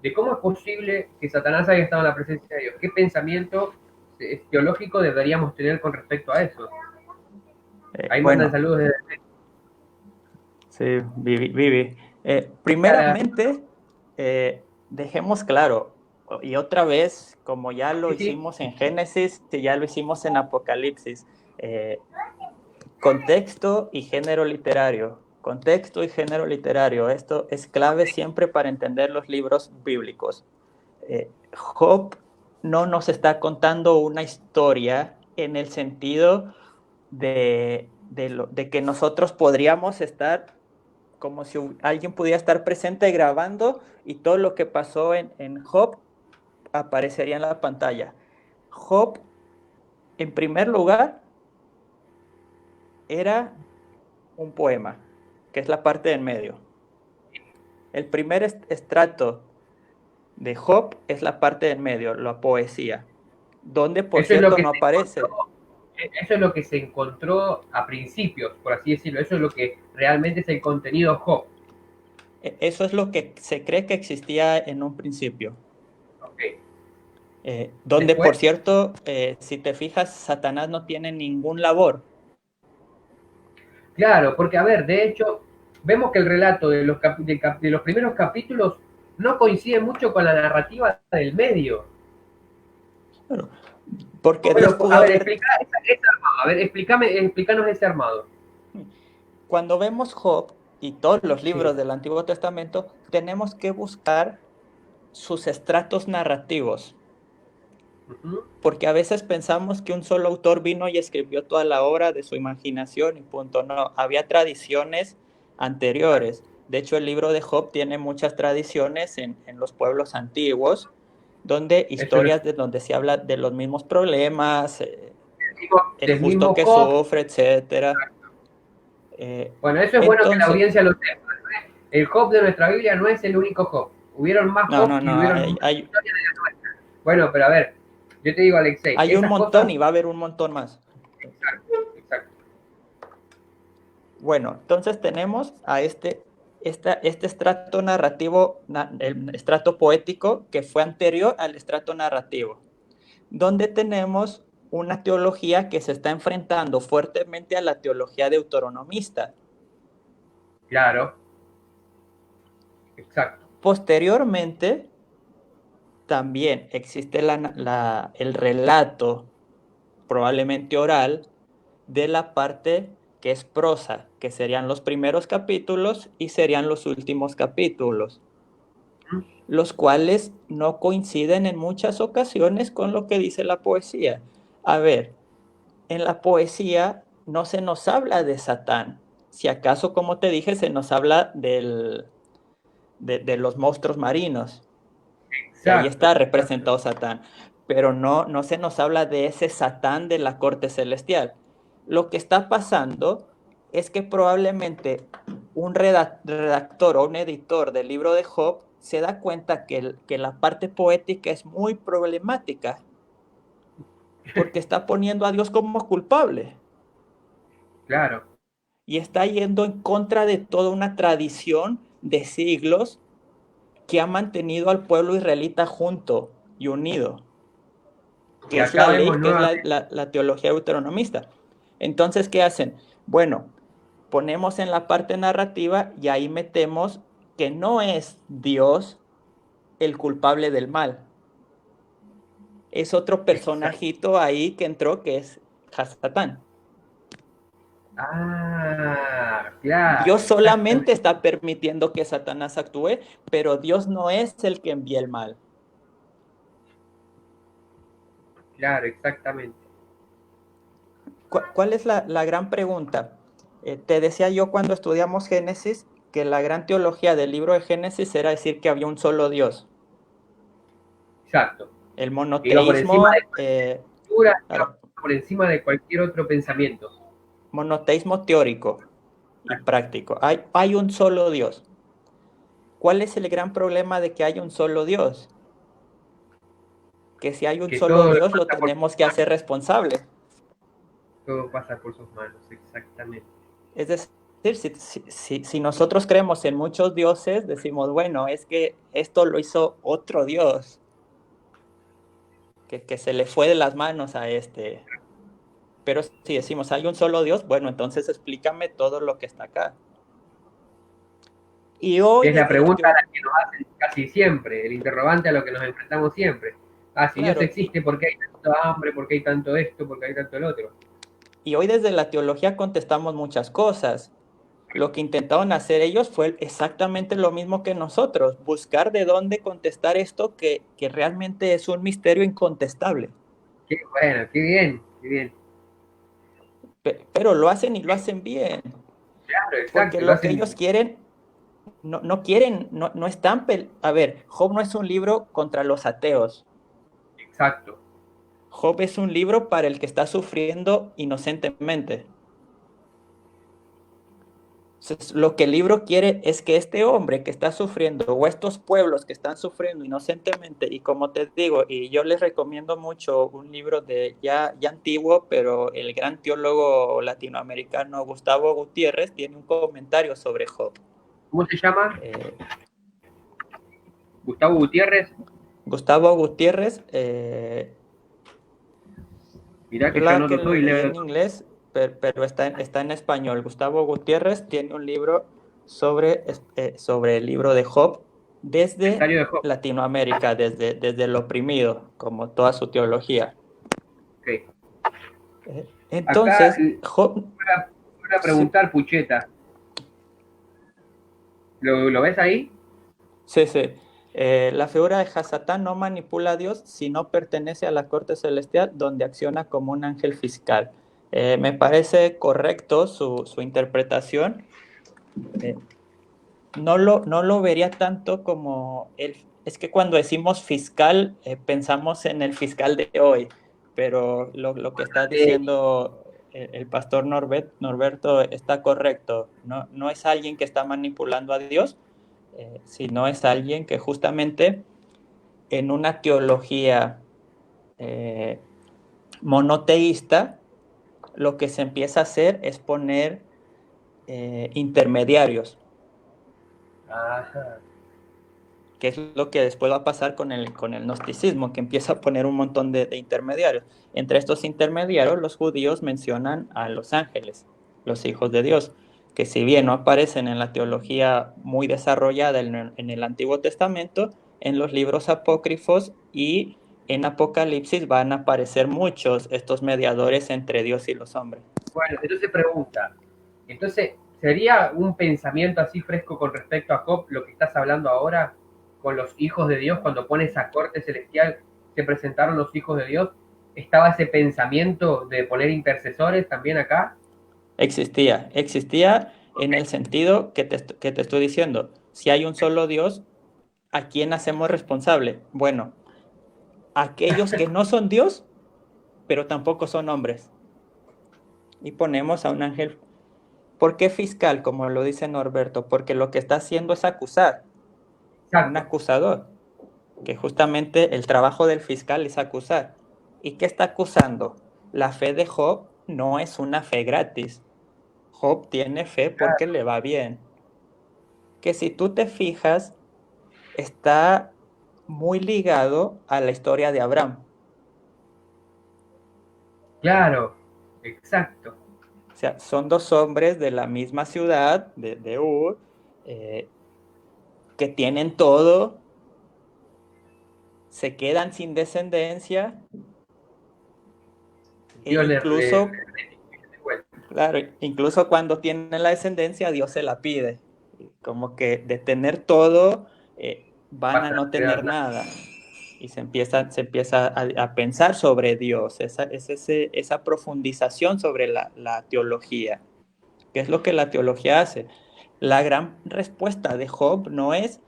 de cómo es posible que Satanás haya estado en la presencia de Dios. ¿Qué pensamiento teológico deberíamos tener con respecto a eso? Ahí mandan bueno, saludos desde... sí, Vivi. Primeramente, dejemos claro, y otra vez, como ya lo Sí, sí, hicimos en Génesis y ya lo hicimos en Apocalipsis, contexto y género literario. Contexto y género literario. Esto es clave siempre para entender los libros bíblicos. Job no nos está contando una historia en el sentido de que nosotros podríamos estar como si alguien pudiera estar presente grabando y todo lo que pasó en Job aparecería en la pantalla. Job, en primer lugar, era un poema, que es la parte del medio. El primer estrato de Job es la parte del medio, la poesía, donde por eso es lo cierto que no se aparece. encontró, eso es lo que se encontró a principios, por así decirlo. Eso es lo que realmente es el contenido Job. Eso es lo que se cree que existía en un principio. Okay. Donde Después, por cierto, si te fijas, Satanás no tiene ningún labor. claro, porque a ver, de hecho, vemos que el relato de los primeros capítulos no coincide mucho con la narrativa del medio. Claro, porque Dios Bueno, pudo a ver, haber... explica ese armado. A ver, explícanos ese armado. Cuando vemos Job, y todos los libros Sí. del Antiguo Testamento, tenemos que buscar sus estratos narrativos, Ujú. porque a veces pensamos que un solo autor vino y escribió toda la obra de su imaginación y punto. No, había tradiciones anteriores. De hecho, el libro de Job tiene muchas tradiciones en los pueblos antiguos, donde Eso es lo historias de donde se habla de los mismos problemas, el del justo mismo que Job. sufre, etcétera. Bueno, eso es bueno que la Entonces, audiencia lo sepa. El Job de nuestra Biblia no es el único Job. Hubieron más no, Job no, y no, hubieron más historias de la nuestra. Bueno, pero a ver, yo te digo, Alexei, hay un esas montón cosas. y va a haber un montón más. Exacto, exacto. Bueno, entonces tenemos a este estrato narrativo, el estrato poético que fue anterior al estrato narrativo, donde tenemos una teología que se está enfrentando fuertemente a la teología deuteronomista. Claro, exacto. Posteriormente, también existe el relato, probablemente oral, de la parte que es prosa, que serían los primeros capítulos y serían los últimos capítulos, ¿Mm? los cuales no coinciden en muchas ocasiones con lo que dice la poesía. A ver, en la poesía no se nos habla de Satán. Si acaso, como te dije, se nos habla de los monstruos marinos. Y ahí Exacto, está exacto. representado Satán. Pero no se nos habla de ese Satán de la corte celestial. Lo que está pasando es que probablemente un redactor o un editor del libro de Job se da cuenta que la parte poética es muy problemática porque está poniendo a Dios como culpable Claro. y está yendo en contra de toda una tradición de siglos que ha mantenido al pueblo israelita junto y unido, Y que es acá la vemos ley, que es nuevamente. la teología deuteronomista. Entonces, ¿qué hacen? Bueno, ponemos en la parte narrativa y ahí metemos que no es Dios el culpable del mal. Es otro Exacto. personajito ahí que entró que es Hasatán. Ah, claro, Dios solamente exactamente. está permitiendo que Satanás actúe, pero Dios no es el que envía el mal. Claro, exactamente. ¿Cuál es la gran pregunta? Te decía yo cuando estudiamos Génesis que la gran teología del libro de Génesis era decir que había un solo Dios. Exacto. El Que iba por encima de monoteísmo, cualquier cultura, que iba claro, por encima de cualquier otro pensamiento. monoteísmo teórico y práctico. Hay un solo Dios. ¿Cuál es el gran problema de que haya un solo Dios? Que si hay un Que solo todo Dios lo pasa por sus tenemos que hacer manos. responsable. Todo pasa por sus manos, exactamente. Es decir, si nosotros creemos en muchos dioses, decimos, bueno, es que esto lo hizo otro Dios, que se le fue de las manos a este. Pero si decimos, hay un solo Dios, bueno, entonces explícame todo lo que está acá. Y Que hoy es la desde la pregunta a teología, la que nos hacen casi siempre, el interrogante a lo que nos enfrentamos siempre. Ah, si Dios claro, existe, ¿por qué hay tanto hambre? ¿Por qué hay tanto esto? ¿Por qué hay tanto el otro? y hoy desde la teología contestamos muchas cosas. Lo que intentaron hacer ellos fue exactamente lo mismo que nosotros, buscar de dónde contestar esto que realmente es un misterio incontestable. Qué bueno, qué bien, qué bien. Pero lo hacen y lo hacen bien, Claro, porque exacto, lo lo que ellos hacen quieren, no quieren, no están, a ver, Job no es un libro contra los ateos, exacto. Job es un libro para el que está sufriendo inocentemente. Entonces, lo que el libro quiere es que este hombre que está sufriendo o estos pueblos que están sufriendo inocentemente, y como te digo, y yo les recomiendo mucho un libro de ya antiguo, pero el gran teólogo latinoamericano Gustavo Gutiérrez tiene un comentario sobre Job. ¿Cómo se llama? Eh, Gustavo Gutiérrez. Gustavo Gutiérrez, Mirá que yo yo la que anoto todo lo y leí leo en todo. inglés, pero está en español. Gustavo Gutiérrez tiene un libro sobre el libro de Job desde Comentario de Job. Latinoamérica, desde el oprimido, como toda su teología. Ok. Acá Entonces, Job, voy a sí, preguntar, Pucheta. ¿Lo ves ahí? Sí, sí. La figura de Hasatán no manipula a Dios, sino pertenece a la corte celestial donde acciona como un ángel fiscal. Me parece correcto su interpretación. Eh, no lo vería tanto como el... Es que cuando decimos fiscal, pensamos en el fiscal de hoy, pero lo que está diciendo el pastor Norberto está correcto. No es alguien que está manipulando a Dios, sino es alguien que justamente en una teología eh, monoteísta, lo que se empieza a hacer es poner intermediarios, Ajá. que es lo que después va a pasar con el gnosticismo, que empieza a poner un montón de intermediarios. Entre estos intermediarios, los judíos mencionan a los ángeles, los hijos de Dios, que si bien no aparecen en la teología muy desarrollada en el Antiguo Testamento, en los libros apócrifos y en Apocalipsis van a aparecer muchos estos mediadores entre Dios y los hombres. Bueno, entonces pregunta, entonces, ¿sería un pensamiento así fresco con respecto a Job lo que estás hablando ahora con los hijos de Dios? Cuando pones a corte celestial, se presentaron los hijos de Dios. ¿Estaba ese pensamiento de poner intercesores también acá? Existía en el sentido que te estoy diciendo. Si hay un solo Dios, ¿a quién hacemos responsable? Bueno, aquellos que no son Dios, pero tampoco son hombres. Y ponemos a un ángel. ¿Por qué fiscal, como lo dice Norberto? Porque lo que está haciendo es acusar, un Exacto. acusador, que justamente el trabajo del fiscal es acusar. ¿Y qué está acusando? La fe de Job no es una fe gratis. Job tiene fe porque le va bien. Que si tú te fijas, está muy ligado a la historia de Abraham. Claro, exacto. O sea, son dos hombres de la misma ciudad, de Ur, que tienen todo, se quedan sin descendencia, e Dios le incluso, claro, incluso cuando tienen la descendencia, Dios se la pide. Como que de tener todo, van a pasa no a quedar tener nada. nada. Y se empieza a pensar sobre Dios, esa profundización sobre la teología. ¿Qué es lo que la teología hace? La gran respuesta de Job no es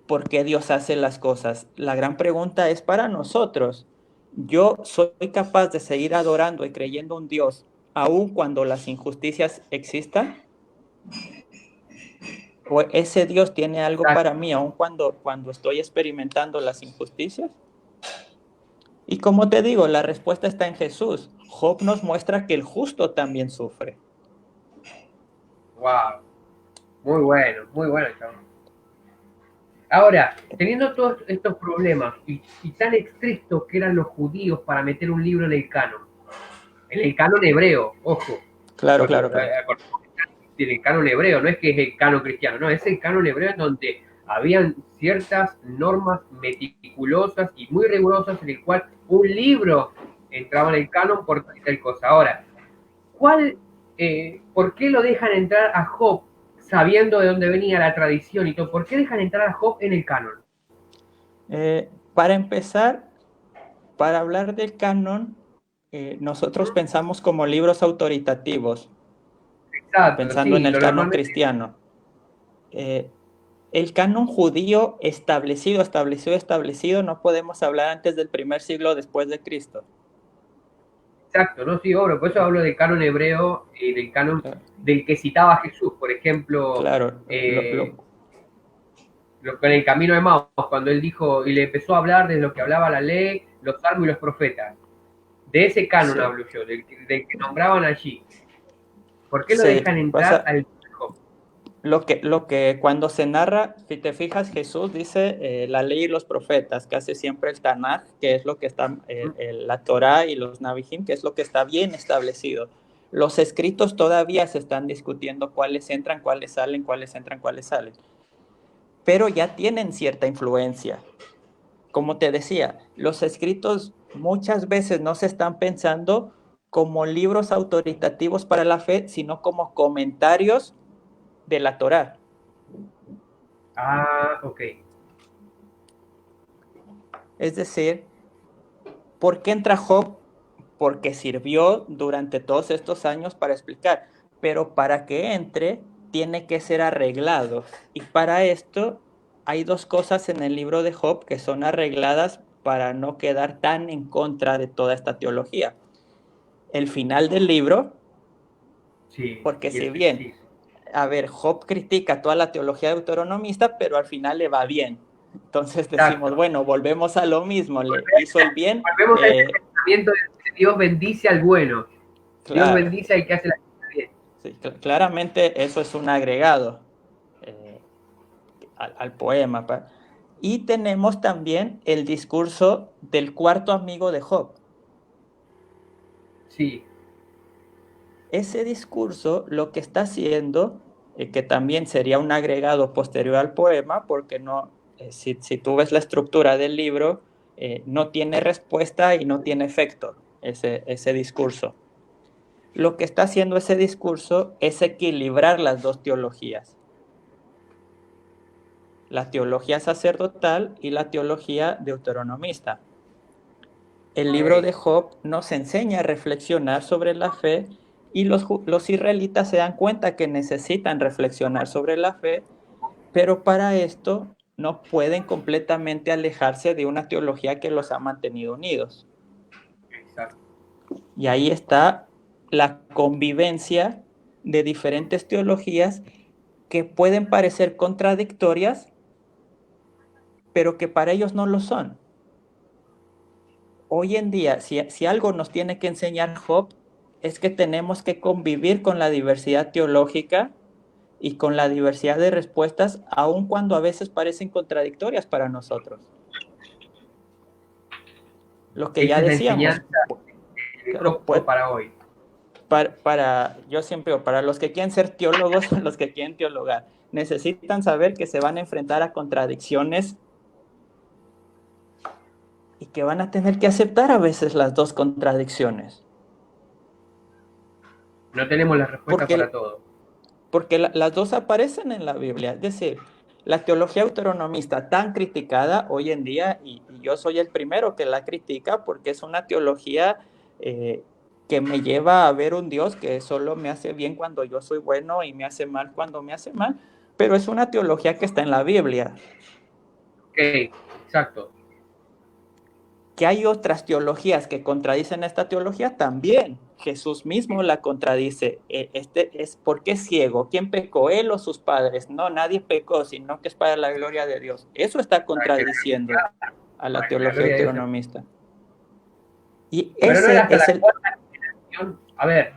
por qué Dios hace las cosas. La gran pregunta es para nosotros. ¿Yo soy capaz de seguir adorando y creyendo un Dios aun cuando las injusticias existan? ¿O ese Dios tiene algo para Exacto. mí aun cuando estoy experimentando las injusticias? Y como te digo, la respuesta está en Jesús. Job nos muestra que el justo también sufre. Wow. Muy bueno, chabón. Ahora, teniendo todos estos problemas y tan estrictos que eran los judíos para meter un libro en el canon hebreo, ojo, Claro, porque claro, claro. en el canon hebreo, no es que es el canon cristiano, no, es el canon hebreo en donde habían ciertas normas meticulosas y muy rigurosas en el cual un libro entraba en el canon por tal cosa. Ahora, ¿cuál, por qué lo dejan entrar a Job sabiendo de dónde venía la tradición y todo? ¿Por qué dejan entrar a Job en el canon? Para empezar, para hablar del canon, nosotros pensamos como libros autoritativos, Exacto, pensando en sí, el lo canon normalmente. cristiano. Eh, el canon judío establecido, no podemos hablar antes del primer siglo después de Cristo. Exacto, no, sí, obvio, por eso hablo del canon hebreo y del canon Claro, del que citaba Jesús, por ejemplo, claro, con el camino de Maús, cuando él dijo y le empezó a hablar de lo que hablaba la ley, los salmos y los profetas. De ese canon sí, hablo yo, del que nombraban allí. ¿Por qué lo sí, dejan entrar pasa, al Hijo? lo que cuando se narra, si te fijas, Jesús dice la ley y los profetas, que hace siempre el Tanaj, que es lo que está, la Torá y los Navijim, que es lo que está bien establecido. Los escritos todavía se están discutiendo cuáles entran, cuáles salen, cuáles entran, cuáles salen. Pero ya tienen cierta influencia. Como te decía, los escritos muchas veces no se están pensando como libros autoritativos para la fe, sino como comentarios de la Torá. Ah, ok. Es decir, ¿por qué entra Job? Porque sirvió durante todos estos años para explicar, pero para que entre tiene que ser arreglado. Y para esto hay dos cosas en el libro de Job que son arregladas para no quedar tan en contra de toda esta teología. El final del libro, Sí, porque y el si fin, bien, sí. a ver, Job critica toda la teología deuteronomista, pero al final le va bien. Entonces decimos, Exacto. bueno, volvemos a lo mismo, le hizo el bien, Volvemos a ese pensamiento de Dios bendice al bueno. Dios claro, bendice al que hace la cosa bien. sí, claramente eso es un agregado eh, al poema. Y tenemos también el discurso del cuarto amigo de Job. Sí, Ese discurso lo que está haciendo, que también sería un agregado posterior al poema, porque no, si tú ves la estructura del libro, no tiene respuesta y no tiene efecto ese discurso. Lo que está haciendo ese discurso es equilibrar las dos teologías, la teología sacerdotal y la teología deuteronomista. El ok. libro de Job nos enseña a reflexionar sobre la fe y los israelitas se dan cuenta que necesitan reflexionar sobre la fe, pero para esto no pueden completamente alejarse de una teología que los ha mantenido unidos. Exacto. Y ahí está la convivencia de diferentes teologías que pueden parecer contradictorias, pero que para ellos no lo son. Hoy en día, si algo nos tiene que enseñar Job, es que tenemos que convivir con la diversidad teológica y con la diversidad de respuestas, aun cuando a veces parecen contradictorias para nosotros. Lo que Esa ya es la decíamos, enseñanza de claro, Job para hoy. yo siempre digo, para los que quieren ser teólogos, los que quieren teologar, necesitan saber que se van a enfrentar a contradicciones y que van a tener que aceptar a veces las dos contradicciones. No tenemos la respuesta para Porque todo. las dos aparecen en la Biblia. Es decir, la teología autonomista tan criticada hoy en día, y yo soy el primero que la critica porque es una teología que me lleva a ver un Dios que solo me hace bien cuando yo soy bueno y me hace mal cuando me hace mal, pero es una teología que está en la Biblia. Ok, exacto. Que hay otras teologías que contradicen esta teología también. Jesús mismo la contradice. ¿Por qué es ciego? ¿Quién pecó? ¿Él o sus padres? No, nadie pecó, sino que es para la gloria de Dios. Eso está Para que contradiciendo a la para que la teología gloria de Dios se... autonomista. Y Pero no era ese hasta es la el... cuarta generación. A ver,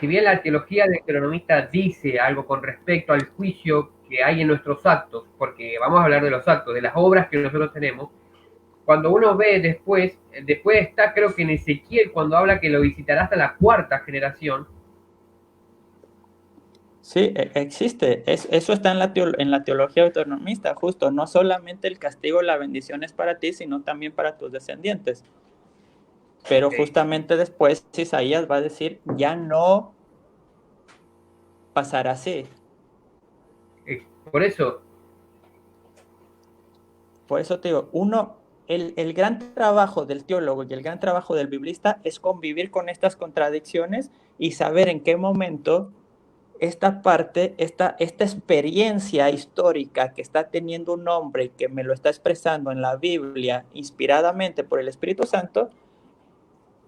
si bien la teología deuteronomista dice algo con respecto al juicio que hay en nuestros actos, porque vamos a hablar de los actos, de las obras que nosotros tenemos, cuando uno ve después está creo que en Ezequiel cuando habla que lo visitará hasta la cuarta generación. Sí, existe. Eso está en la teología autonomista, justo. No solamente el castigo, la bendición es para ti, sino también para tus descendientes. Pero Okay. justamente después Isaías va a decir, ya no pasará así. Por eso, Por eso te digo, el gran trabajo del teólogo y el gran trabajo del biblista es convivir con estas contradicciones y saber en qué momento esta parte, esta experiencia histórica que está teniendo un hombre y que me lo está expresando en la Biblia inspiradamente por el Espíritu Santo,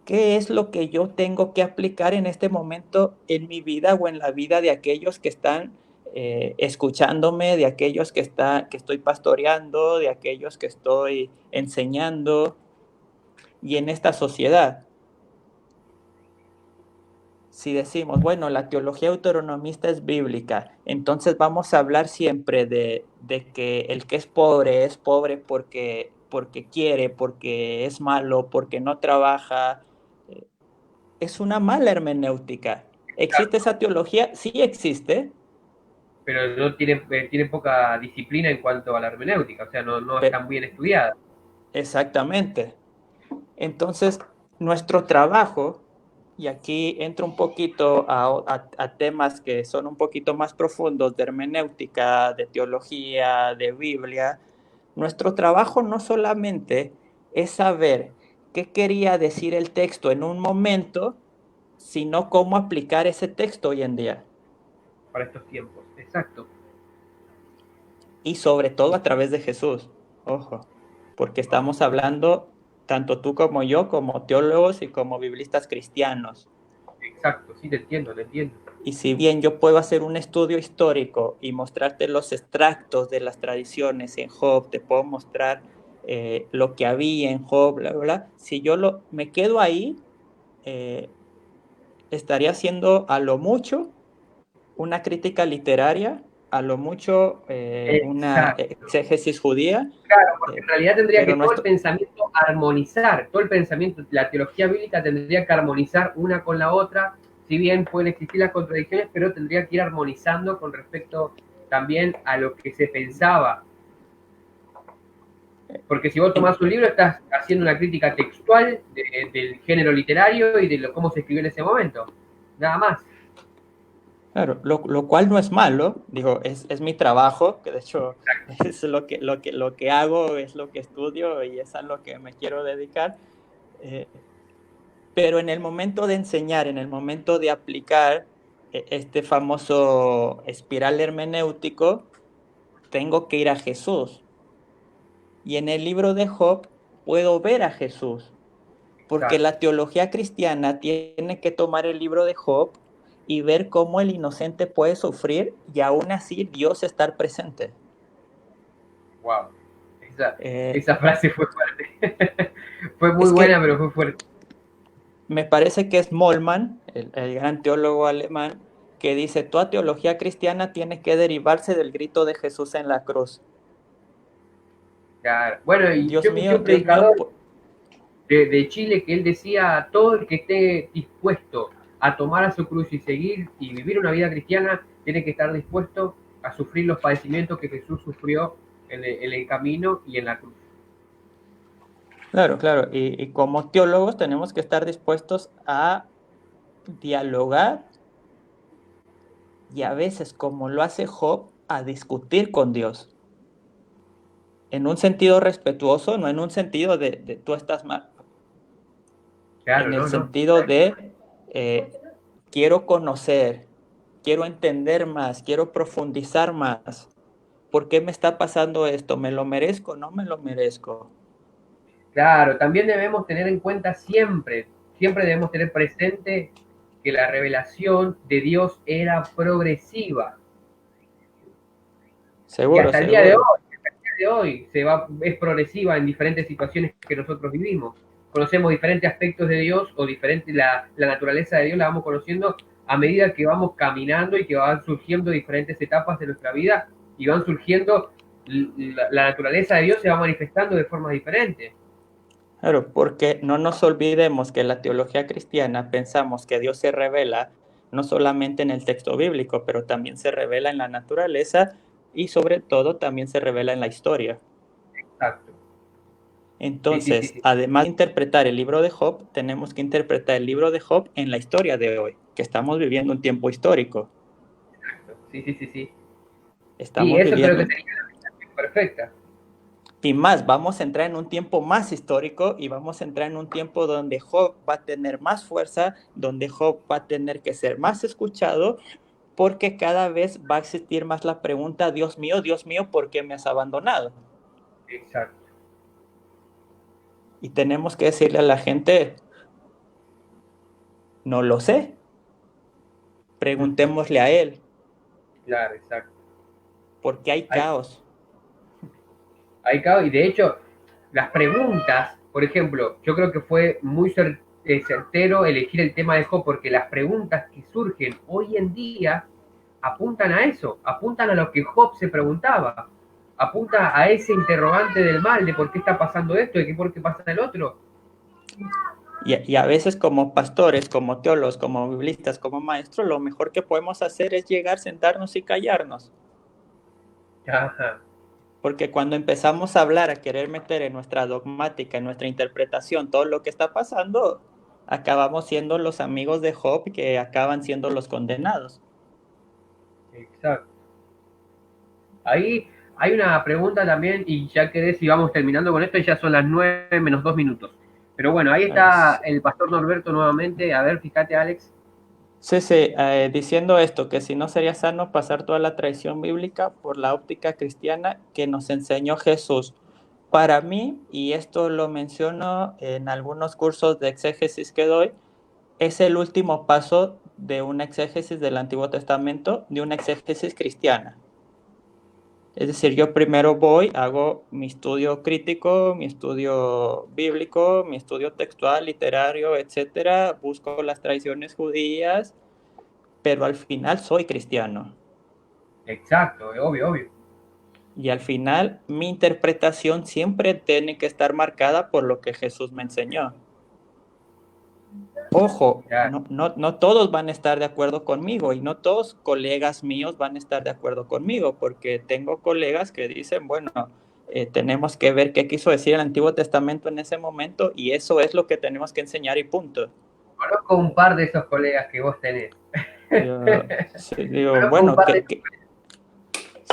¿qué es lo que yo tengo que aplicar en este momento en mi vida o en la vida de aquellos que están escuchándome, de aquellos que estoy pastoreando, de aquellos que estoy enseñando y en esta sociedad? Si decimos, bueno, la teología autonomista es bíblica, entonces vamos a hablar siempre de que el que es pobre porque quiere, porque es malo, porque no trabaja. Es una mala hermenéutica. ¿Existe esa teología? Sí existe, pero no tiene poca disciplina en cuanto a la hermenéutica, o sea, no es pero tan bien estudiada. exactamente. Entonces, nuestro trabajo, y aquí entro un poquito a temas que son un poquito más profundos de hermenéutica, de teología, de Biblia. Nuestro trabajo no solamente es saber qué quería decir el texto en un momento, sino cómo aplicar ese texto hoy en día. Para estos tiempos, exacto. Y sobre todo a través de Jesús, ojo, porque estamos hablando, tanto tú como yo, como teólogos y como biblistas cristianos. Exacto, sí, te entiendo, te entiendo. Y si bien yo puedo hacer un estudio histórico y mostrarte los extractos de las tradiciones en Job, te puedo mostrar lo que había en Job, bla, bla, bla, si yo me quedo ahí, estaría haciendo a lo mucho una crítica literaria, a lo mucho una Exacto. exégesis judía, Claro, porque en realidad tendría que pero todo el nuestro, pensamiento armonizar, todo el pensamiento, la teología bíblica tendría que armonizar una con la otra, si bien pueden existir las contradicciones, pero tendría que ir armonizando con respecto también a lo que se pensaba. Porque si vos tomás un libro, estás haciendo una crítica textual del género literario y de cómo se escribió en ese momento. Nada más. claro, lo cual no es malo, digo, es mi trabajo, que de hecho es lo que hago, es lo que estudio y es a lo que me quiero dedicar. Eh, pero en el momento de enseñar, en el momento de aplicar este famoso espiral hermenéutico, tengo que ir a Jesús. Y en el libro de Job puedo ver a Jesús, porque Exacto. la teología cristiana tiene que tomar el libro de Job y ver cómo el inocente puede sufrir y aún así Dios estar presente. Wow. Esa, Eh, esa frase fue fuerte. Fue muy es buena, que pero fue fuerte. me parece que es Moltmann, el gran teólogo alemán, que dice, toda teología cristiana tiene que derivarse del grito de Jesús en la cruz. Claro. Bueno, y yo escuché un Dios mío, predicador de Chile que él decía, todo el que esté dispuesto a tomar a su cruz y seguir y vivir una vida cristiana, tiene que estar dispuesto a sufrir los padecimientos que Jesús sufrió en el camino y en la cruz. claro, claro, y como teólogos tenemos que estar dispuestos a dialogar y a veces, como lo hace Job, a discutir con Dios. En un sentido respetuoso, no en un sentido de tú estás mal, Claro, en el no, no. sentido de eh, quiero conocer, quiero entender más, quiero profundizar más. ¿Por qué me está pasando esto? ¿Me lo merezco? ¿No me lo merezco? Claro, también debemos tener en cuenta siempre, siempre debemos tener presente que la revelación de Dios era progresiva. Y Seguro, hasta el día de hoy, seguro. es progresiva en diferentes situaciones que nosotros vivimos. Conocemos diferentes aspectos de Dios o diferente la naturaleza de Dios la vamos conociendo a medida que vamos caminando y que van surgiendo diferentes etapas de nuestra vida y van surgiendo, la naturaleza de Dios se va manifestando de formas diferentes. Claro, porque no nos olvidemos que en la teología cristiana pensamos que Dios se revela no solamente en el texto bíblico, pero también se revela en la naturaleza y sobre todo también se revela en la historia. Exacto. Sí, sí, sí, Entonces, sí. además de interpretar el libro de Job, tenemos que interpretar el libro de Job en la historia de hoy, que estamos viviendo un tiempo histórico. Sí, sí, sí, sí. Sí, Estamos eso creo que viviendo, sería la meditación perfecta. y más, vamos a entrar en un tiempo más histórico y vamos a entrar en un tiempo donde Job va a tener más fuerza, donde Job va a tener que ser más escuchado, porque cada vez va a existir más la pregunta, Dios mío, ¿por qué me has abandonado? Exacto. Y tenemos que decirle a la gente, no lo sé, Ujú. preguntémosle a él, Claro, exacto. porque hay Hay, caos. y de hecho, las preguntas, por ejemplo, yo creo que fue muy certero elegir el tema de Job, porque las preguntas que surgen hoy en día apuntan a eso, apuntan a lo que Job se preguntaba, apunta a ese interrogante del mal, de por qué está pasando esto, de qué por qué pasa el otro. Y a veces como pastores, como teólogos, como biblistas, como maestros, lo mejor que podemos hacer es llegar, sentarnos y callarnos. Ajá. Porque cuando empezamos a hablar, a querer meter en nuestra dogmática, en nuestra interpretación, todo lo que está pasando, acabamos siendo los amigos de Job que acaban siendo los condenados. Exacto. Ahí hay una pregunta también, y ya quedé si vamos terminando con esto, y ya son las 9 menos 2 minutos. Pero bueno, ahí está el pastor Norberto nuevamente. A ver, fíjate, Alex. Sí, sí, diciendo esto, que si no sería sano pasar toda la tradición bíblica por la óptica cristiana que nos enseñó Jesús. Para mí, y esto lo menciono en algunos cursos de exégesis que doy, es el último paso de una exégesis del Antiguo Testamento, de una exégesis cristiana. Es decir, yo primero voy, hago mi estudio crítico, mi estudio bíblico, mi estudio textual, literario, etcétera, busco las tradiciones judías, pero al final soy cristiano. Exacto, obvio, obvio. Y al final mi interpretación siempre tiene que estar marcada por lo que Jesús me enseñó. Ojo, Ya. no todos van a estar de acuerdo conmigo y no todos colegas míos van a estar de acuerdo conmigo, porque tengo colegas que dicen, bueno, tenemos que ver qué quiso decir el Antiguo Testamento en ese momento y eso es lo que tenemos que enseñar y punto. Conozco un par de esos colegas que vos tenés. Yo, sí, digo, Conozco un bueno, par de...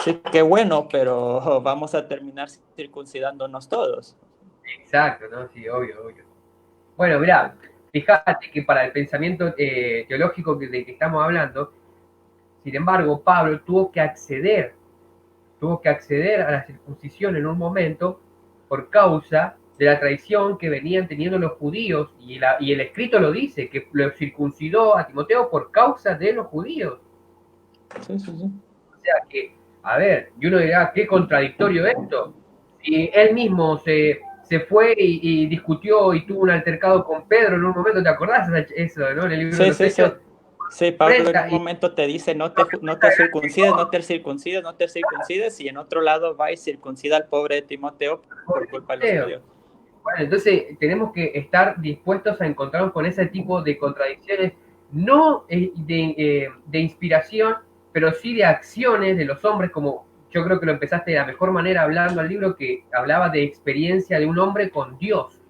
sí, qué bueno, pero vamos a terminar circuncidándonos todos. Exacto, ¿no? Sí, obvio, obvio. Bueno, mirá, fíjate que para el pensamiento teológico de que estamos hablando, sin embargo, Pablo tuvo que acceder a la circuncisión en un momento por causa de la traición que venían teniendo los judíos, y el escrito lo dice, que lo circuncidó a Timoteo por causa de los judíos. Sí, sí, sí. O sea que, a ver, y uno dirá, qué contradictorio esto. Si él mismo se fue y discutió y tuvo un altercado con Pedro en un momento, ¿te acordás eso, no? En el libro de Sí, los sí, sí. Hechos. Sí, Pablo en Presta un y momento te dice, no te circuncides, no te circuncides, no te circuncides, y en otro lado va y circuncida al pobre Timoteo por culpa de los Timoteo. judíos. Bueno, entonces tenemos que estar dispuestos a encontrarnos con ese tipo de contradicciones, no de inspiración, pero sí de acciones de los hombres, como yo creo que lo empezaste de la mejor manera hablando al libro, que hablaba de experiencia de un hombre con Dios.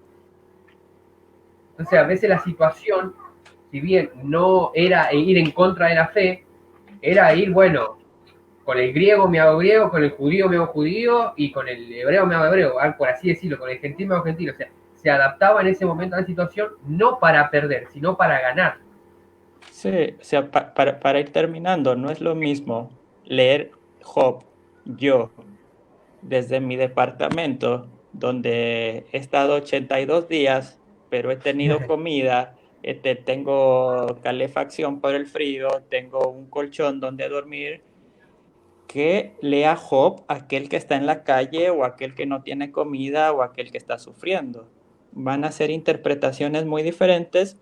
Entonces a veces la situación, si bien no era ir en contra de la fe, era ir, bueno, con el griego me hago griego, con el judío me hago judío y con el hebreo me hago hebreo, por así decirlo, con el gentil me hago gentil. O sea, se adaptaba en ese momento a la situación no para perder, sino para ganar. Sí, o sea, para ir terminando, no es lo mismo leer Job, yo, desde mi departamento, donde he estado 82 días, pero he tenido comida, tengo calefacción por el frío, tengo un colchón donde dormir, que lea Job aquel que está en la calle o aquel que no tiene comida o aquel que está sufriendo. Van a ser interpretaciones muy diferentes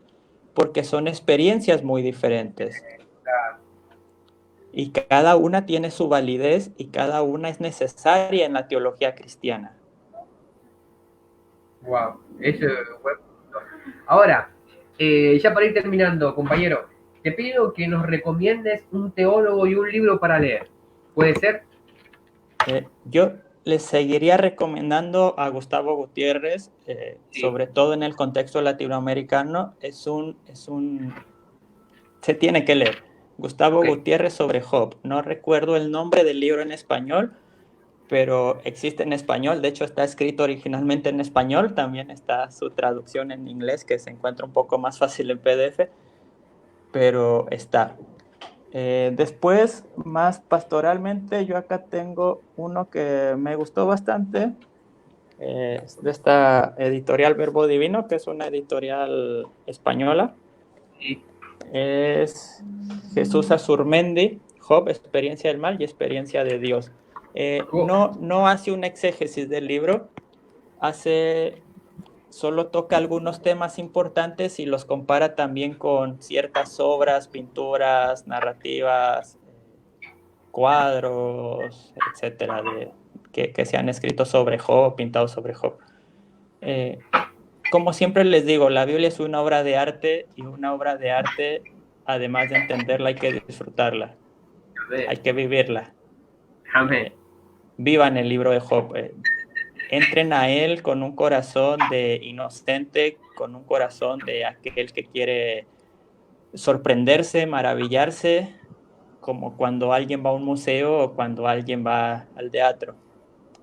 porque son experiencias muy diferentes. Y cada una tiene su validez y cada una es necesaria en la teología cristiana. Wow, eso fue. Ahora, ya para ir terminando, compañero, te pido que nos recomiendes un teólogo y un libro para leer. ¿Puede ser? Yo les seguiría recomendando a Gustavo Gutiérrez, Sí. sobre todo en el contexto latinoamericano, se tiene que leer. Gustavo Ok. Gutiérrez sobre Job. No recuerdo el nombre del libro en español, pero existe en español. De hecho, está escrito originalmente en español. También está su traducción en inglés, que se encuentra un poco más fácil en PDF, pero está. Después, más pastoralmente, yo acá tengo uno que me gustó bastante, de esta editorial Verbo Divino, que es una editorial española. Sí. Es Jesús Azurmendi, Job, experiencia del mal y experiencia de Dios. No hace una exégesis del libro, solo toca algunos temas importantes y los compara también con ciertas obras, pinturas, narrativas, cuadros, etcétera, que se han escrito sobre Job, pintados sobre Job. Como siempre les digo, la Biblia es una obra de arte y una obra de arte, además de entenderla, hay que disfrutarla, Amén. hay que vivirla. Amén. Vivan el libro de Job. entren a Él con un corazón de inocente, con un corazón de aquel que quiere sorprenderse, maravillarse, como cuando alguien va a un museo o cuando alguien va al teatro,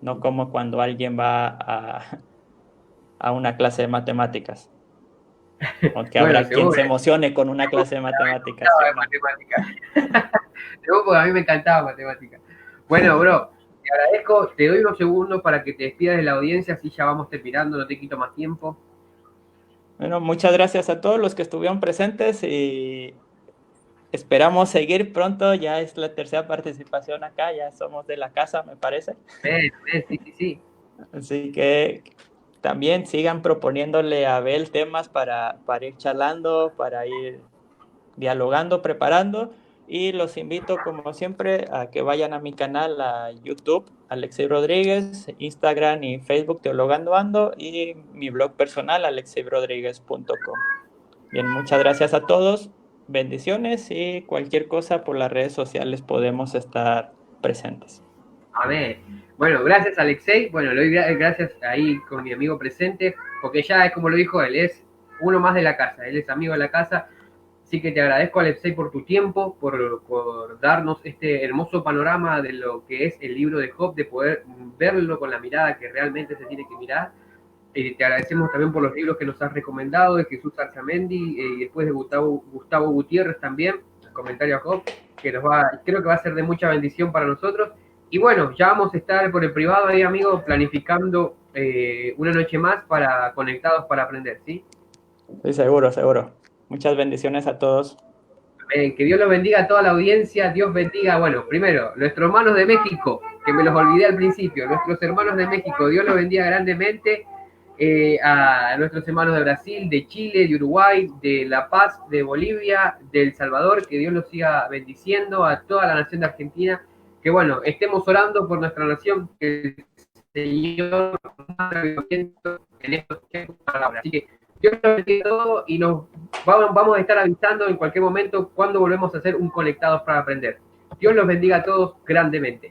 no como cuando alguien va a una clase de matemáticas. Aunque Bueno, habrá quien seguro. se emocione con una clase de matemáticas, ¿sí o De no? matemáticas. Seguro, porque a mí me encantaba matemáticas. Bueno, bro, te agradezco. Te doy unos segundos para que te despidas de la audiencia, así ya vamos terminando, no te quito más tiempo. Bueno, muchas gracias a todos los que estuvieron presentes y esperamos seguir pronto. Ya es la tercera participación acá, ya somos de la casa, me parece. Sí, sí, sí. Así que también sigan proponiéndole a Abel temas para ir charlando, para ir dialogando, preparando. Y los invito, como siempre, a que vayan a mi canal a YouTube, Alexei Rodríguez, Instagram y Facebook, Teologando Ando, y mi blog personal, alexeirodríguez.com. Bien, muchas gracias a todos, bendiciones y cualquier cosa por las redes sociales podemos estar presentes. Amén. Bueno, gracias Alexei. Bueno, le doy gracias ahí con mi amigo presente, porque ya es como lo dijo él, es uno más de la casa, él es amigo de la casa. Así que te agradezco, Alexei, por tu tiempo, por darnos este hermoso panorama de lo que es el libro de Job, de poder verlo con la mirada que realmente se tiene que mirar. Te agradecemos también por los libros que nos has recomendado, de Jesús Arzamendi y después de Gustavo Gutiérrez también, el comentario a Job, que creo que va a ser de mucha bendición para nosotros. Y bueno, ya vamos a estar por el privado ahí, amigos, planificando una noche más para Conectados para Aprender, ¿sí? Sí, seguro, seguro. Muchas bendiciones a todos. Que Dios los bendiga a toda la audiencia, Dios bendiga, bueno, primero, nuestros hermanos de México, que me los olvidé al principio, nuestros hermanos de México, Dios los bendiga grandemente, a nuestros hermanos de Brasil, de Chile, de Uruguay, de La Paz, de Bolivia, de El Salvador, que Dios los siga bendiciendo, a toda la nación de Argentina, que bueno, estemos orando por nuestra nación, que el Señor en estos tiempos palabras. Así que Dios los bendiga a todos y nos vamos a estar avisando en cualquier momento cuando volvemos a hacer un Conectados para Aprender. Dios los bendiga a todos grandemente.